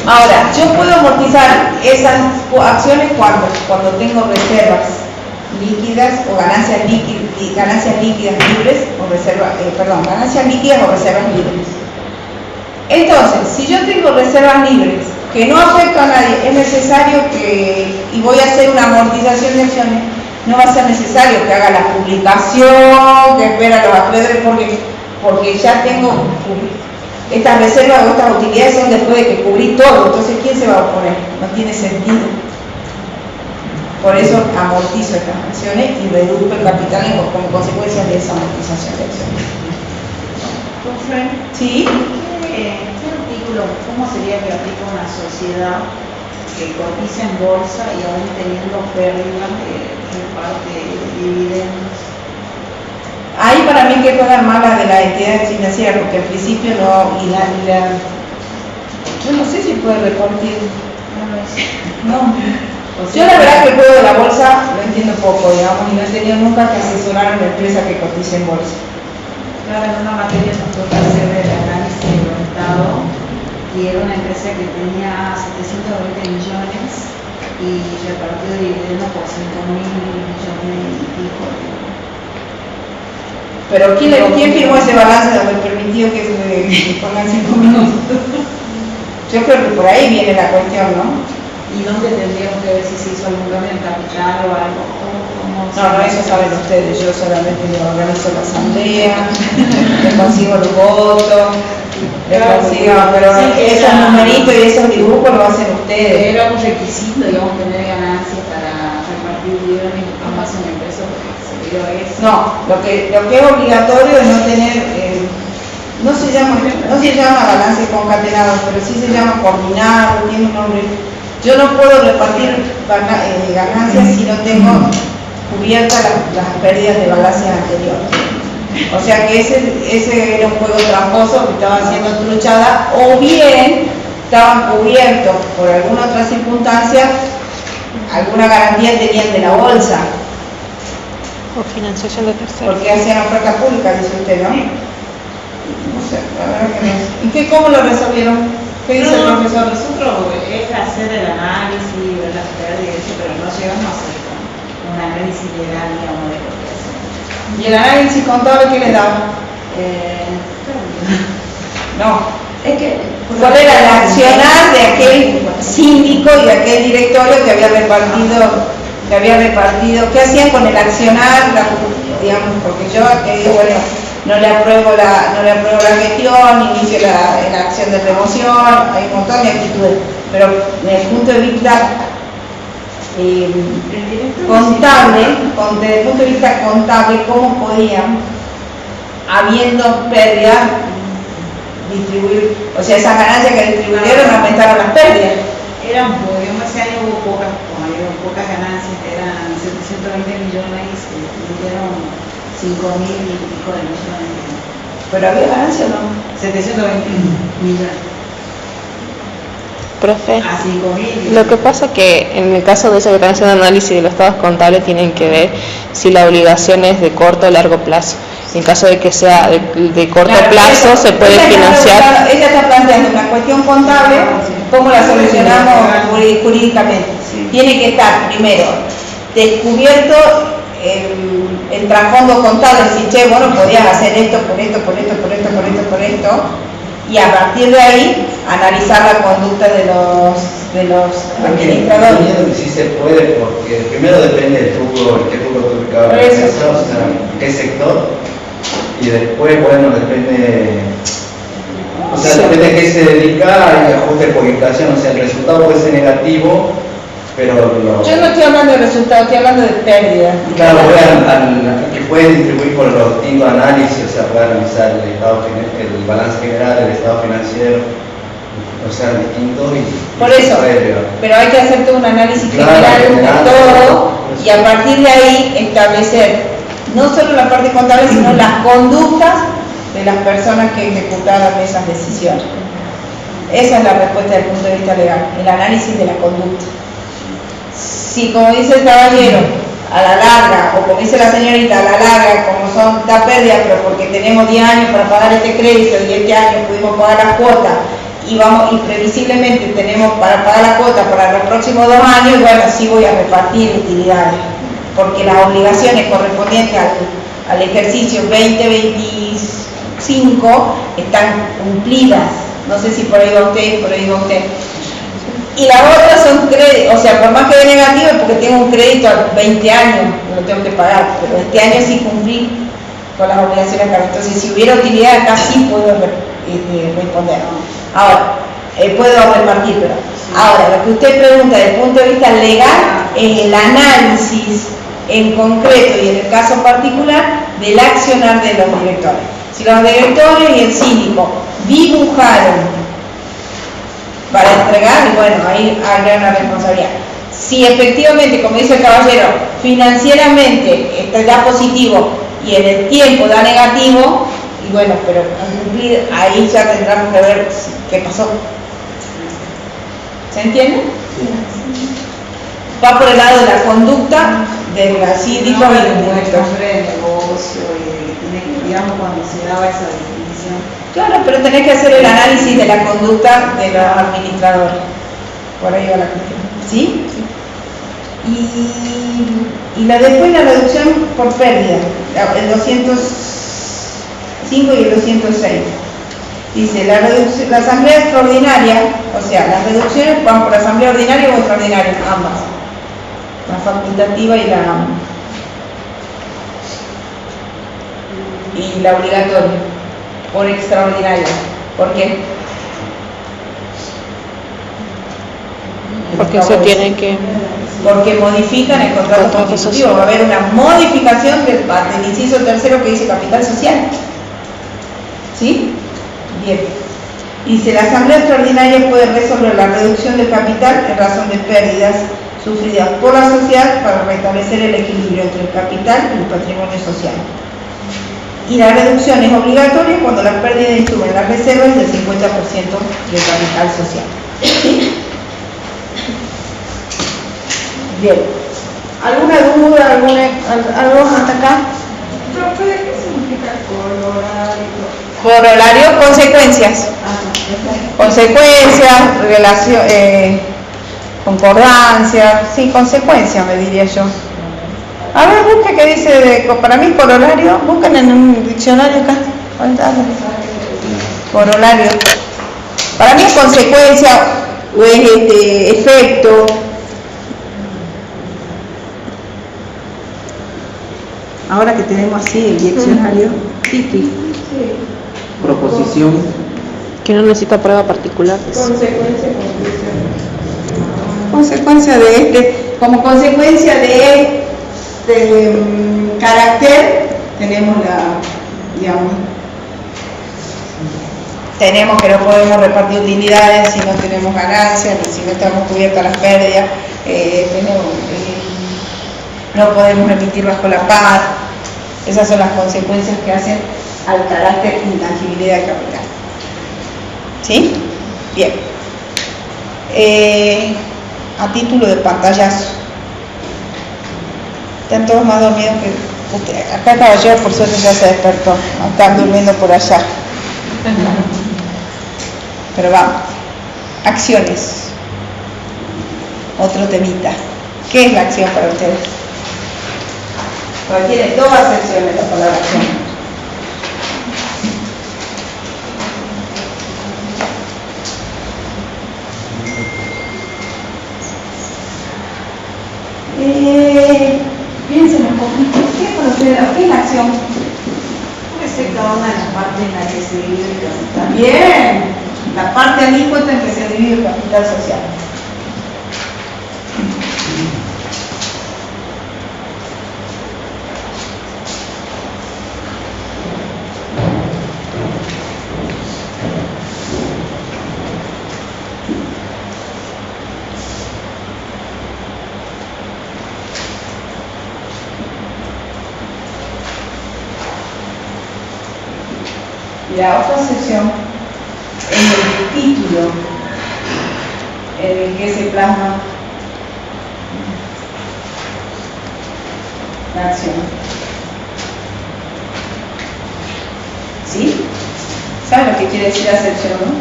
Ahora, yo puedo amortizar esas acciones cuando tengo reservas líquidas o ganancias líquidas libres o ganancias líquidas o reservas libres. Entonces, si yo tengo reservas libres que no afectan a nadie, es necesario y voy a hacer una amortización de acciones, no va a ser necesario que haga la publicación, que espera los acreedores, porque ya tengo estas reservas o estas utilidades son después de que cubrí todo, entonces ¿quién se va a oponer? No tiene sentido. Por eso amortizo estas acciones y reduzco el capital como consecuencia de esa amortización de acciones. ¿Sí? ¿Qué artículo, cómo sería que aplica una sociedad que cotiza en bolsa y aún teniendo pérdidas reparte dividendos? Ahí para mí que juegan más la de la entidad financiera, porque al principio no, yo no sé si puede repartir. No. Yo la verdad que el juego de la bolsa lo entiendo poco, digamos, y no he tenido nunca que asesorar a una empresa que cotice en bolsa. Claro, en una materia nos toca hacer el análisis del mercado y era una empresa que tenía 720 millones y repartió dividendos por 5.000 millones y pico. Pero ¿quién firmó ese balance donde permitió que se pongan 5 minutos? Yo creo que por ahí viene la cuestión, ¿no? ¿Y dónde tendríamos que ver si se hizo algún cambio en capital o algo? No, eso saben ustedes, yo solamente le organizo la asamblea, le consigo los votos, le consigo, pero esos numeritos y esos dibujos lo hacen ustedes. Era un requisito, digamos, tener ganancias para repartir dividendos y jamás en empresa porque se vio eso. No, lo que es obligatorio es no tener, no se llama balance concatenado, pero sí se llama coordinado, tiene un nombre. Yo no puedo repartir ganancias si no tengo cubiertas las pérdidas de balances anteriores. O sea que ese era un juego tramposo que estaba siendo truchada, o bien estaban cubiertos por alguna otra circunstancia, alguna garantía tenían de la bolsa. O financiación de terceros. Porque hacían oferta pública, dice usted, ¿no? No sé, la verdad que no. ¿Y cómo lo resolvieron? ¿Qué dice el profesor? Nosotros es hacer el análisis, ver las pérdidas, pero no llegamos a hacer un análisis legal, digamos, de lo que hacemos. ¿Y el análisis contable qué le daba? No. Es que, ¿Cuál era el accionar de aquel síndico y de aquel directorio que había repartido? ¿Qué hacían con el accionar? Digamos, porque yo que digo, bueno, no le apruebo la gestión, inicio la acción de remoción, hay un montón de actitudes, pero desde el punto de vista contable, desde el punto de vista contable, ¿cómo podían, habiendo pérdidas, distribuir, o sea, esas ganancias que distribuyeron aumentaron las pérdidas? Ese año hubo pocas ganancias, eran 720 millones y se distribuyeron 5.000 y pico de millones. ¿Pero había ganancia o no? 720 millones. Profe, A 5.000. lo que pasa es que en el caso de esa que están haciendo análisis de los estados contables tienen que ver si la obligación es de corto o largo plazo. En caso de que sea de corto plazo, se puede financiar. Ella está planteando una cuestión contable, ¿cómo la solucionamos jurídicamente? Tiene que estar primero descubierto el trasfondo contable, decir, che, bueno, podías hacer esto, por esto, y a partir de ahí analizar la conducta de los administradores. Sí se puede, porque primero depende del rubro, en qué rubro tú cada empresa, o sea, en qué sector, y después, bueno, depende, depende de qué se dedica, hay ajuste por inflación, o sea, el resultado puede ser negativo, pero yo no estoy hablando de resultados, estoy hablando de pérdida. Claro, que puede distribuir por los distintos análisis, o sea, puede analizar el balance general, el estado financiero, o sea, distinto y... Por eso, pero hay que hacer todo un análisis general de todo y a partir de ahí establecer no solo la parte contable, sino las conductas de las personas que ejecutaron esas decisiones. Esa es la respuesta desde el punto de vista legal, el análisis de la conducta. Si, como dice el caballero, a la larga, o como dice la señorita, a la larga, como son da pérdida, pero porque tenemos 10 años para pagar este crédito y este año pudimos pagar la cuota y previsiblemente tenemos para pagar la cuota para los próximos 2 años, bueno, sí voy a repartir utilidades, porque las obligaciones correspondientes al ejercicio 2025 están cumplidas. No sé si por ahí va usted, por ahí va usted. Y la otra son créditos, o sea, por más que dé negativo es porque tengo un crédito a 20 años, lo tengo que pagar, pero este año sí cumplí con las obligaciones acá. Entonces, si hubiera utilidad acá sí puedo responder. Ahora, puedo repartir, pero ahora, lo que usted pregunta desde el punto de vista legal es el análisis en concreto y en el caso particular del accionar de los directores. Si los directores y el síndico dibujaron para entregar, y bueno, ahí hay una responsabilidad. Si efectivamente, como dice el caballero, financieramente da positivo y en el tiempo da negativo, y bueno, pero al cumplir, ahí ya tendremos que ver qué pasó. ¿Se entiende? Va por el lado de la conducta del síndico y del director. De negocio y digamos cuando se daba esa definición. Claro, pero tenés que hacer el análisis de la conducta de los administradores. Por ahí va la cuestión. ¿Sí? Y después la reducción por pérdida, el 205 y el 206. Dice, la asamblea extraordinaria, o sea, las reducciones van por asamblea ordinaria o extraordinaria, ambas. La facultativa y la obligatoria, por extraordinaria. ¿Por qué? Porque se tiene que... Porque modifican el contrato constitutivo. Va a haber una modificación del inciso tercero que dice capital social. ¿Sí? Bien. Dice, la asamblea extraordinaria puede resolver la reducción del capital en razón de pérdidas sufridas por la sociedad para restablecer el equilibrio entre el capital y el patrimonio social. Y la reducción es obligatoria cuando la pérdida insume en las reservas del 50% del capital social. ¿Sí? Bien. ¿Alguna duda? ¿Algo hasta acá? Profe, ¿qué significa corolario? Corolario, consecuencias. Consecuencias, relación, concordancia, sí, consecuencias me diría yo. A ver, busque qué dice para mí corolario, busquen en un diccionario acá. Corolario. Para mí es consecuencia o es efecto. Ahora que tenemos así el diccionario, sí. Proposición. Que no necesita prueba particular. Consecuencia como consecuencia de carácter, tenemos tenemos que no podemos repartir utilidades si no tenemos ganancias, si no estamos cubiertas las pérdidas, no podemos emitir bajo la paz. Esas son las consecuencias que hacen al carácter intangibilidad del capital. ¿Sí? Bien. A título de pantallazo. Están todos más dormidos que usted. Acá el caballero por suerte ya se despertó. No están durmiendo por allá. Pero vamos. Acciones. Otro temita. ¿Qué es la acción para ustedes? Porque tiene dos acepciones la palabra acción. Piensen un poquito, ¿qué es la acción? Puede ser cada una de las partes en las que se divide el capital. Bien, la parte alícuota en que se divide el capital social. La otra sección es el título en el que se plasma la acción. ¿Sí? ¿Saben lo que quiere decir acepción, no?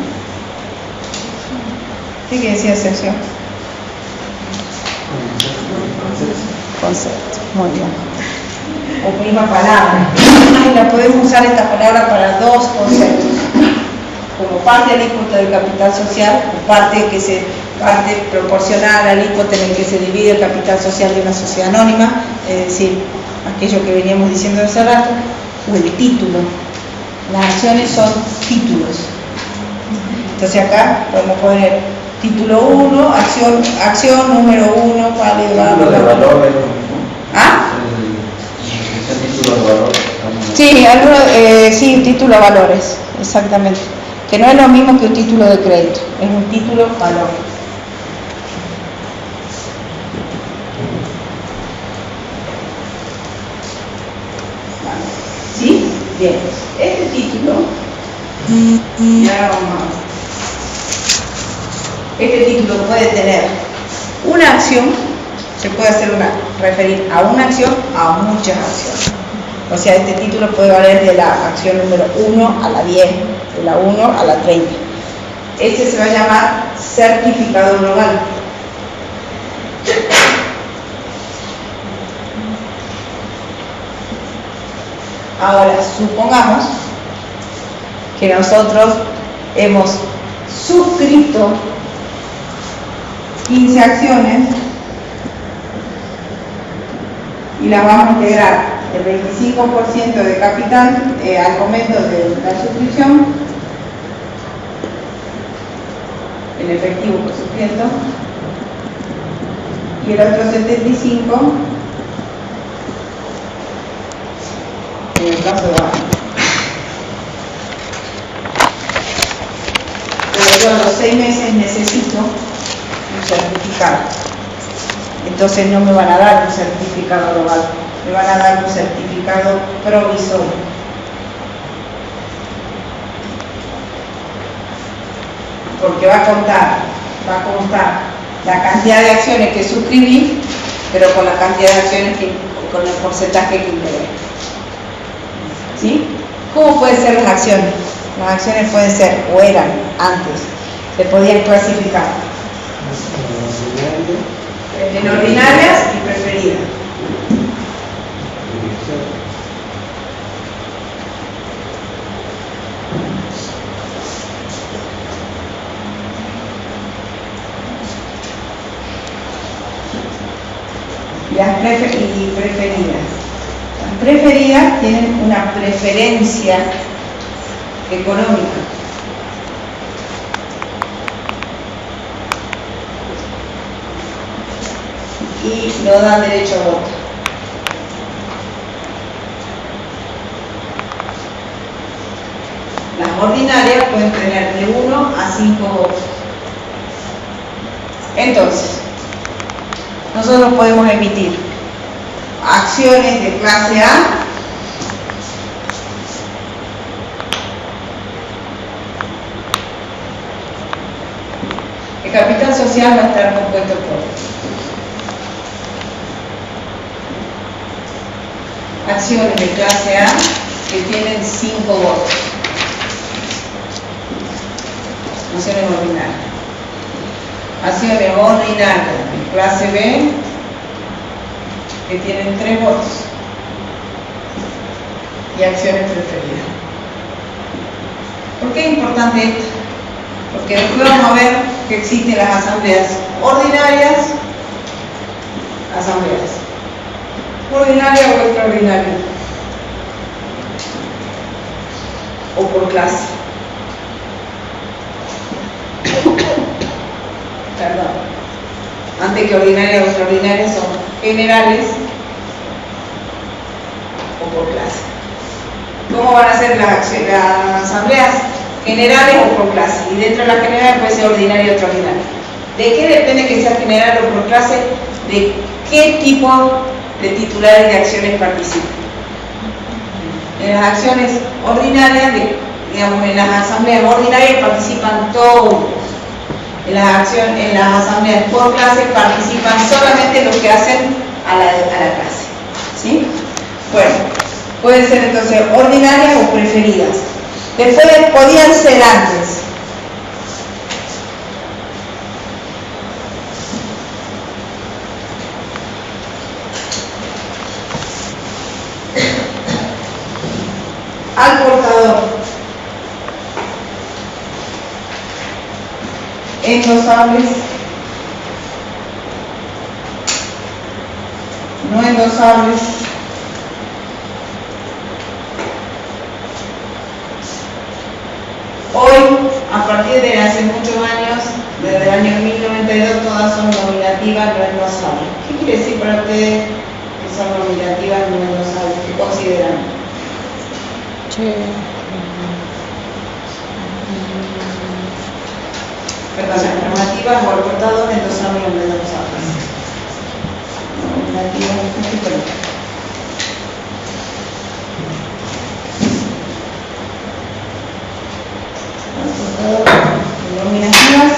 ¿Qué quiere decir acepción? Concepto. Muy bien. O misma palabra. Y la podemos usar esta palabra para dos conceptos. Como parte alícuota del capital social, o parte que se parte proporcional al hipoteca en que se divide el capital social de una sociedad anónima, es decir, aquello que veníamos diciendo hace rato, o el título. Las acciones son títulos. Entonces acá podemos poner título 1, acción número 1, válido, Título de valor. ¿Ah? El título de valor. Sí, sí, un título a valores, exactamente. Que no es lo mismo que un título de crédito, es un título valor. ¿Sí? Bien. Este título, y ahora vamos a ver. Este título puede tener una acción, se puede referir a una acción, a muchas acciones. O sea, este título puede valer de la acción número 1 a la 10, de la 1 a la 30. Este se va a llamar certificado global. Ahora, supongamos que nosotros hemos suscrito 15 acciones y las vamos a integrar el 25% de capital al momento de la suscripción, en efectivo por supuesto, y el otro 75% en el caso de banco. Pero yo a los 6 meses necesito un certificado. Entonces no me van a dar un certificado global, me van a dar un certificado provisorio. Porque va a constar la cantidad de acciones que suscribí, pero con la cantidad de acciones con el porcentaje que integré. ¿Sí? ¿Cómo pueden ser las acciones? Las acciones pueden ser, o eran antes, se podían clasificar en ordinarias y preferidas. Y preferidas. Las preferidas tienen una preferencia económica. Y no dan derecho a voto. Las ordinarias pueden tener de 1 a 5 votos. Entonces, nosotros podemos emitir acciones de clase A el capital social va a estar compuesto por acciones de clase A que tienen 5 votos, acciones ordinarias. Acciones ordinarias de clase B que tienen 3 votos y acciones preferidas. ¿Por qué es importante esto? Porque después vamos a ver que existen las asambleas ordinarias, ordinaria o extraordinaria, o por clase. Perdón. Antes que ordinarias o extraordinarias son generales o por clase. ¿Cómo van a ser las asambleas? Generales o por clase. Y dentro de las generales puede ser ordinaria o extraordinaria. ¿De qué depende que sea general o por clase? De qué tipo de titulares de acciones participan. En las acciones ordinarias, digamos, en las asambleas ordinarias participan todos. En las asambleas por clase participan solamente los que hacen a la clase. ¿Sí? Bueno, pueden ser entonces ordinarias o preferidas. Después podían ser antes. Al portador. Endosables no endosables hoy, a partir de hace muchos años, desde el año 1092, todas son nominativas no endosables. ¿Qué quiere decir para ustedes que son nominativas no endosables? ¿Qué consideran? Perdón, normativas o aportador endosables o no endosables. Nominativas, nominativas.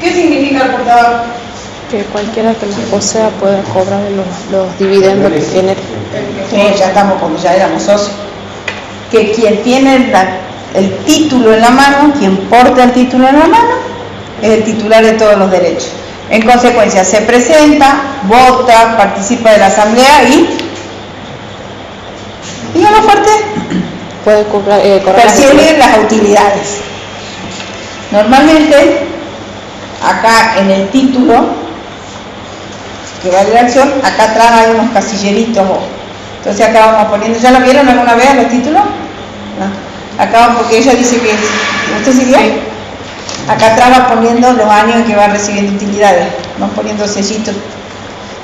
¿Qué significa el portador? Que cualquiera que los posea puede cobrar los dividendos que tiene. Ya estamos como ya éramos socios. Que quien tiene el título en la mano, quien porta el título en la mano, es el titular de todos los derechos. En consecuencia, se presenta, vota, participa de la asamblea y a la fuerte puede cobrar percibe las utilidades. Normalmente, acá en el título que va de la acción, acá atrás hay unos casilleritos. Entonces acá vamos poniendo, ¿ya lo vieron alguna vez los títulos? No. Acá vamos, porque ella dice que, ¿usted siguió? Sí. Acá atrás va poniendo los años en que va recibiendo utilidades, van poniendo sellitos.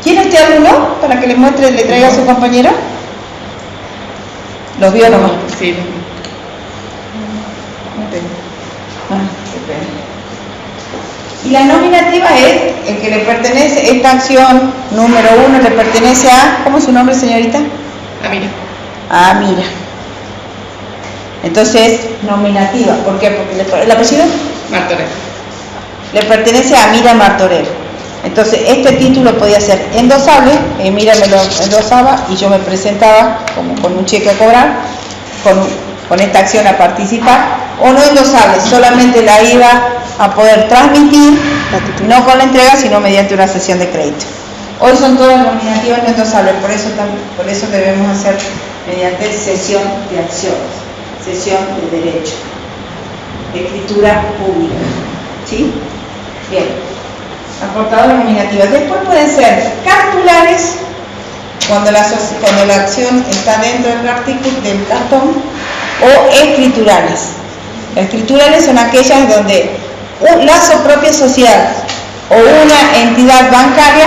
¿Quiere usted alguno para que le muestre, le traiga a su compañero? ¿Los vio nomás? Sí. Y la nominativa es el que le pertenece, esta acción número 1 le pertenece a, ¿cómo es su nombre, señorita? Amira. A Amira. Entonces, nominativa. ¿Por qué? Porque ¿el apellido? Martorell. Le pertenece a Amira Martorell. Entonces, este título podía ser endosable, Amira me lo endosaba y yo me presentaba como con un cheque a cobrar, con esta acción a participar, o no endosable, solamente la iba a poder transmitir, no con la entrega, sino mediante una cesión de crédito. Hoy son todas nominativas no endosables, por eso debemos hacer mediante cesión de acciones, cesión de derecho, de escritura pública. ¿Sí? Bien. Aportadores nominativos. Después pueden ser cartulares, cuando la acción está dentro del cartón, o escriturales. Escriturales son aquellas donde un lazo propia social o una entidad bancaria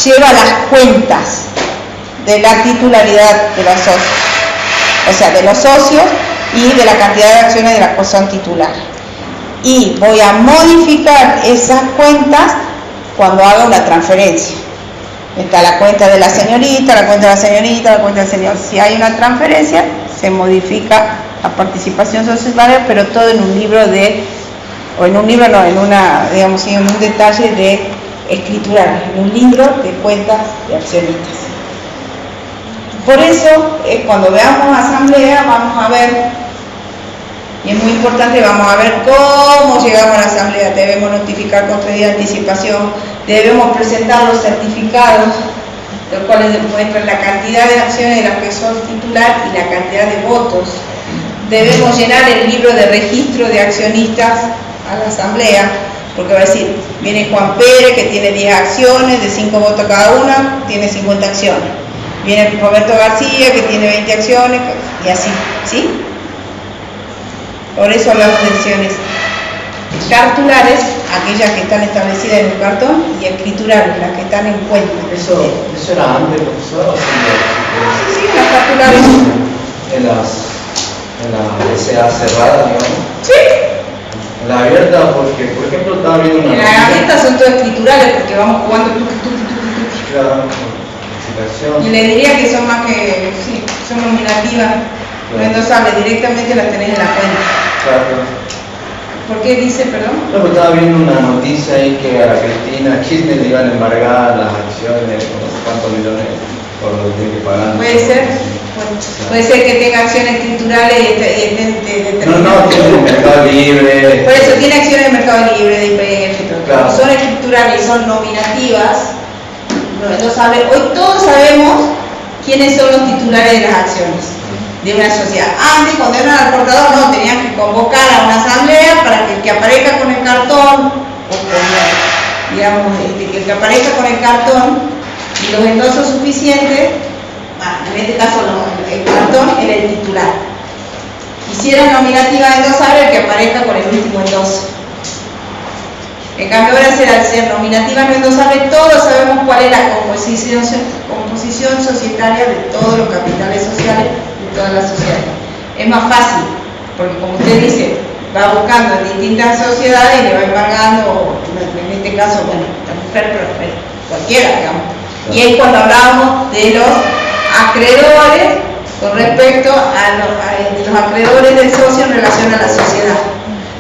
lleva las cuentas de la titularidad de los socios, o sea, de los socios y de la cantidad de acciones de la persona titular. Y voy a modificar esas cuentas cuando haga una transferencia. Está la cuenta de la señorita, la cuenta de la señorita, la cuenta del señor. Si hay una transferencia, se modifica la participación societaria, pero todo en un libro en un detalle de escritural, en un libro de cuentas de accionistas. Por eso, cuando veamos asamblea, vamos a ver, y es muy importante, vamos a ver cómo llegamos a la asamblea. Debemos notificar con 3 días de anticipación, debemos presentar los certificados, los cuales demuestran la cantidad de acciones de las que son titular y la cantidad de votos. Debemos llenar el libro de registro de accionistas a la asamblea, porque va a decir, viene Juan Pérez, que tiene 10 acciones, de 5 votos cada una, tiene 50 acciones. Viene Roberto García, que tiene 20 acciones, y así, ¿sí? Por eso hablamos de acciones cartulares, aquellas que están establecidas en un cartón, y escriturales, las que están en cuenta. ¿Eso era antes, profesor? Sí, las cartulares. En la SA cerrada, digamos. Sí. En la abierta, porque, por ejemplo, estaba viendo una... En la abierta son todas escriturales, porque vamos jugando Claro, y le diría que son más que, sí, son nominativas, no endosables, directamente las tenés en la cuenta. Claro. ¿Por qué dice, perdón? No, pues estaba viendo una noticia ahí que a Cristina Kirchner le iban a embargar las acciones, no sé cuántos millones por lo que tiene que pagar. Puede ser, puede ser que tenga acciones escriturales No, tiene Mercado Libre. Por eso tiene acciones de Mercado Libre, de IPF, todo. Claro. Son escriturales y son nominativas, los endosables. Hoy todos sabemos quiénes son los titulares de las acciones de una sociedad. Antes, cuando eran al portador, no, tenían que convocar a una asamblea para que el que aparezca con el cartón, o con, digamos, que el que aparezca con el cartón y los endosos suficientes, en este caso el cartón era el titular. Hiciera nominativa de endosable el que aparezca con el último endoso. En cambio ahora al ser nominativa no endosable, todos sabemos cuál es la composición societaria de todos los capitales sociales de todas las sociedades. Es más fácil, porque como usted dice, va buscando en distintas sociedades y le va embargando, en este caso, bueno, la mujer, pero cualquiera, digamos. Y es cuando hablábamos de los acreedores con respecto a los acreedores del socio en relación a la sociedad.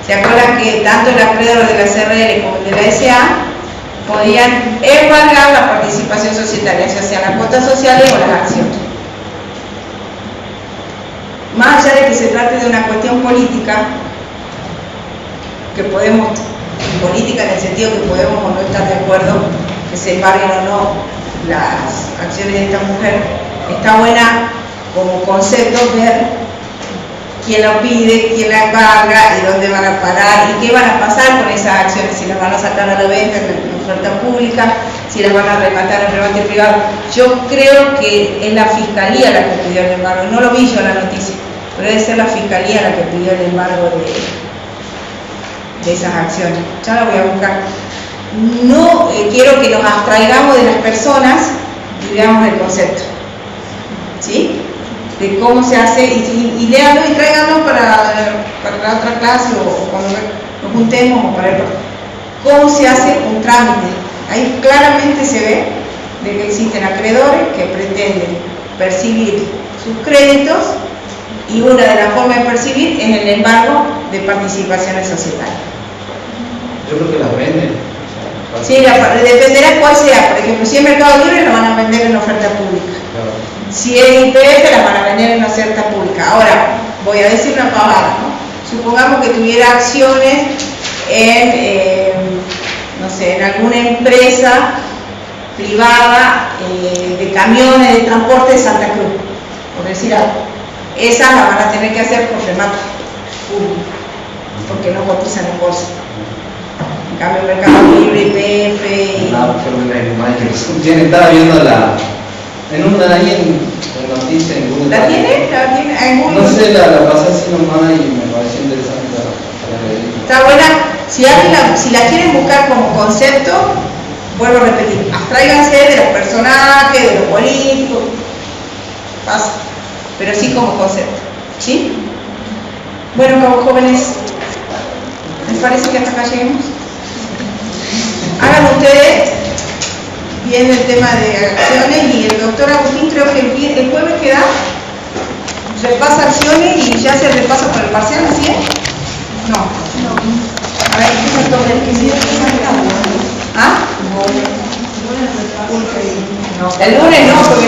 ¿Se acuerdan que tanto el acreedor de la CRL como el de la SA podían embargar la participación societaria, ya sea las cuotas sociales o las acciones? Más allá de que se trate de una cuestión política, que podemos, política en el sentido que podemos o no estar de acuerdo, que se embarguen o no las acciones de esta mujer, está buena como concepto ver quién lo pide, quién la embarga y dónde van a parar y qué van a pasar con esas acciones, si las van a sacar a la venta en oferta pública, si las van a rematar en remate privado. Yo creo que es la Fiscalía la que pidió el embargo, no lo vi yo en la noticia, pero debe ser la Fiscalía la que pidió el embargo de esas acciones. Ya la voy a buscar. No quiero que nos abstraigamos de las personas y veamos el concepto, ¿sí? De cómo se hace, y léanlo y tráiganlo para la otra clase o cuando nos juntemos o para cómo se hace un trámite. Ahí claramente se ve de que existen acreedores que pretenden percibir sus créditos y una de las formas de percibir es el embargo de participaciones societarias. Yo creo que las venden. Sí, dependerá cuál sea. Por ejemplo, si es Mercado Libre lo van a vender en oferta pública. Claro. Si es IPF las van a vender en oferta pública. Ahora, voy a decir una pavada, ¿no? Supongamos que tuviera acciones en, no sé, en alguna empresa privada de camiones de transporte de Santa Cruz, por decir algo. Esas las van a tener que hacer por remate público, porque no cotizan en bolsa. En cambio, Mercado Libre, IPF... No, creo que no hay. Estaba viendo en una ahí en noticia en Google. ¿La tiene? ¿La tiene? ¿En Google? No sé, la pasé así nomás y me pareció interesante para leer. Está buena. Si la quieren buscar como concepto, vuelvo a repetir, abstráiganse de los personajes, de los políticos, pasa, pero sí como concepto, ¿sí? Bueno, como jóvenes, ¿les parece que hasta acá lleguemos? Hagan ustedes bien el tema de acciones y el doctor Agustín creo que el jueves queda, repasa acciones y ya se repasa por el parcial, ¿sí? No. A ver, ¿qué me toca? ¿Ah? El lunes no, porque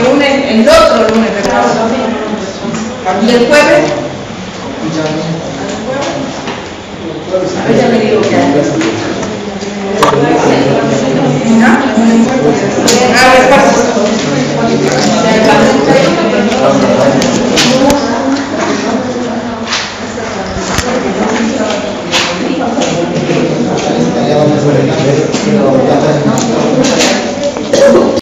el otro lunes repasa. ¿Y el jueves? A ver, ya me digo que hay. ¿No? Ah, repaso.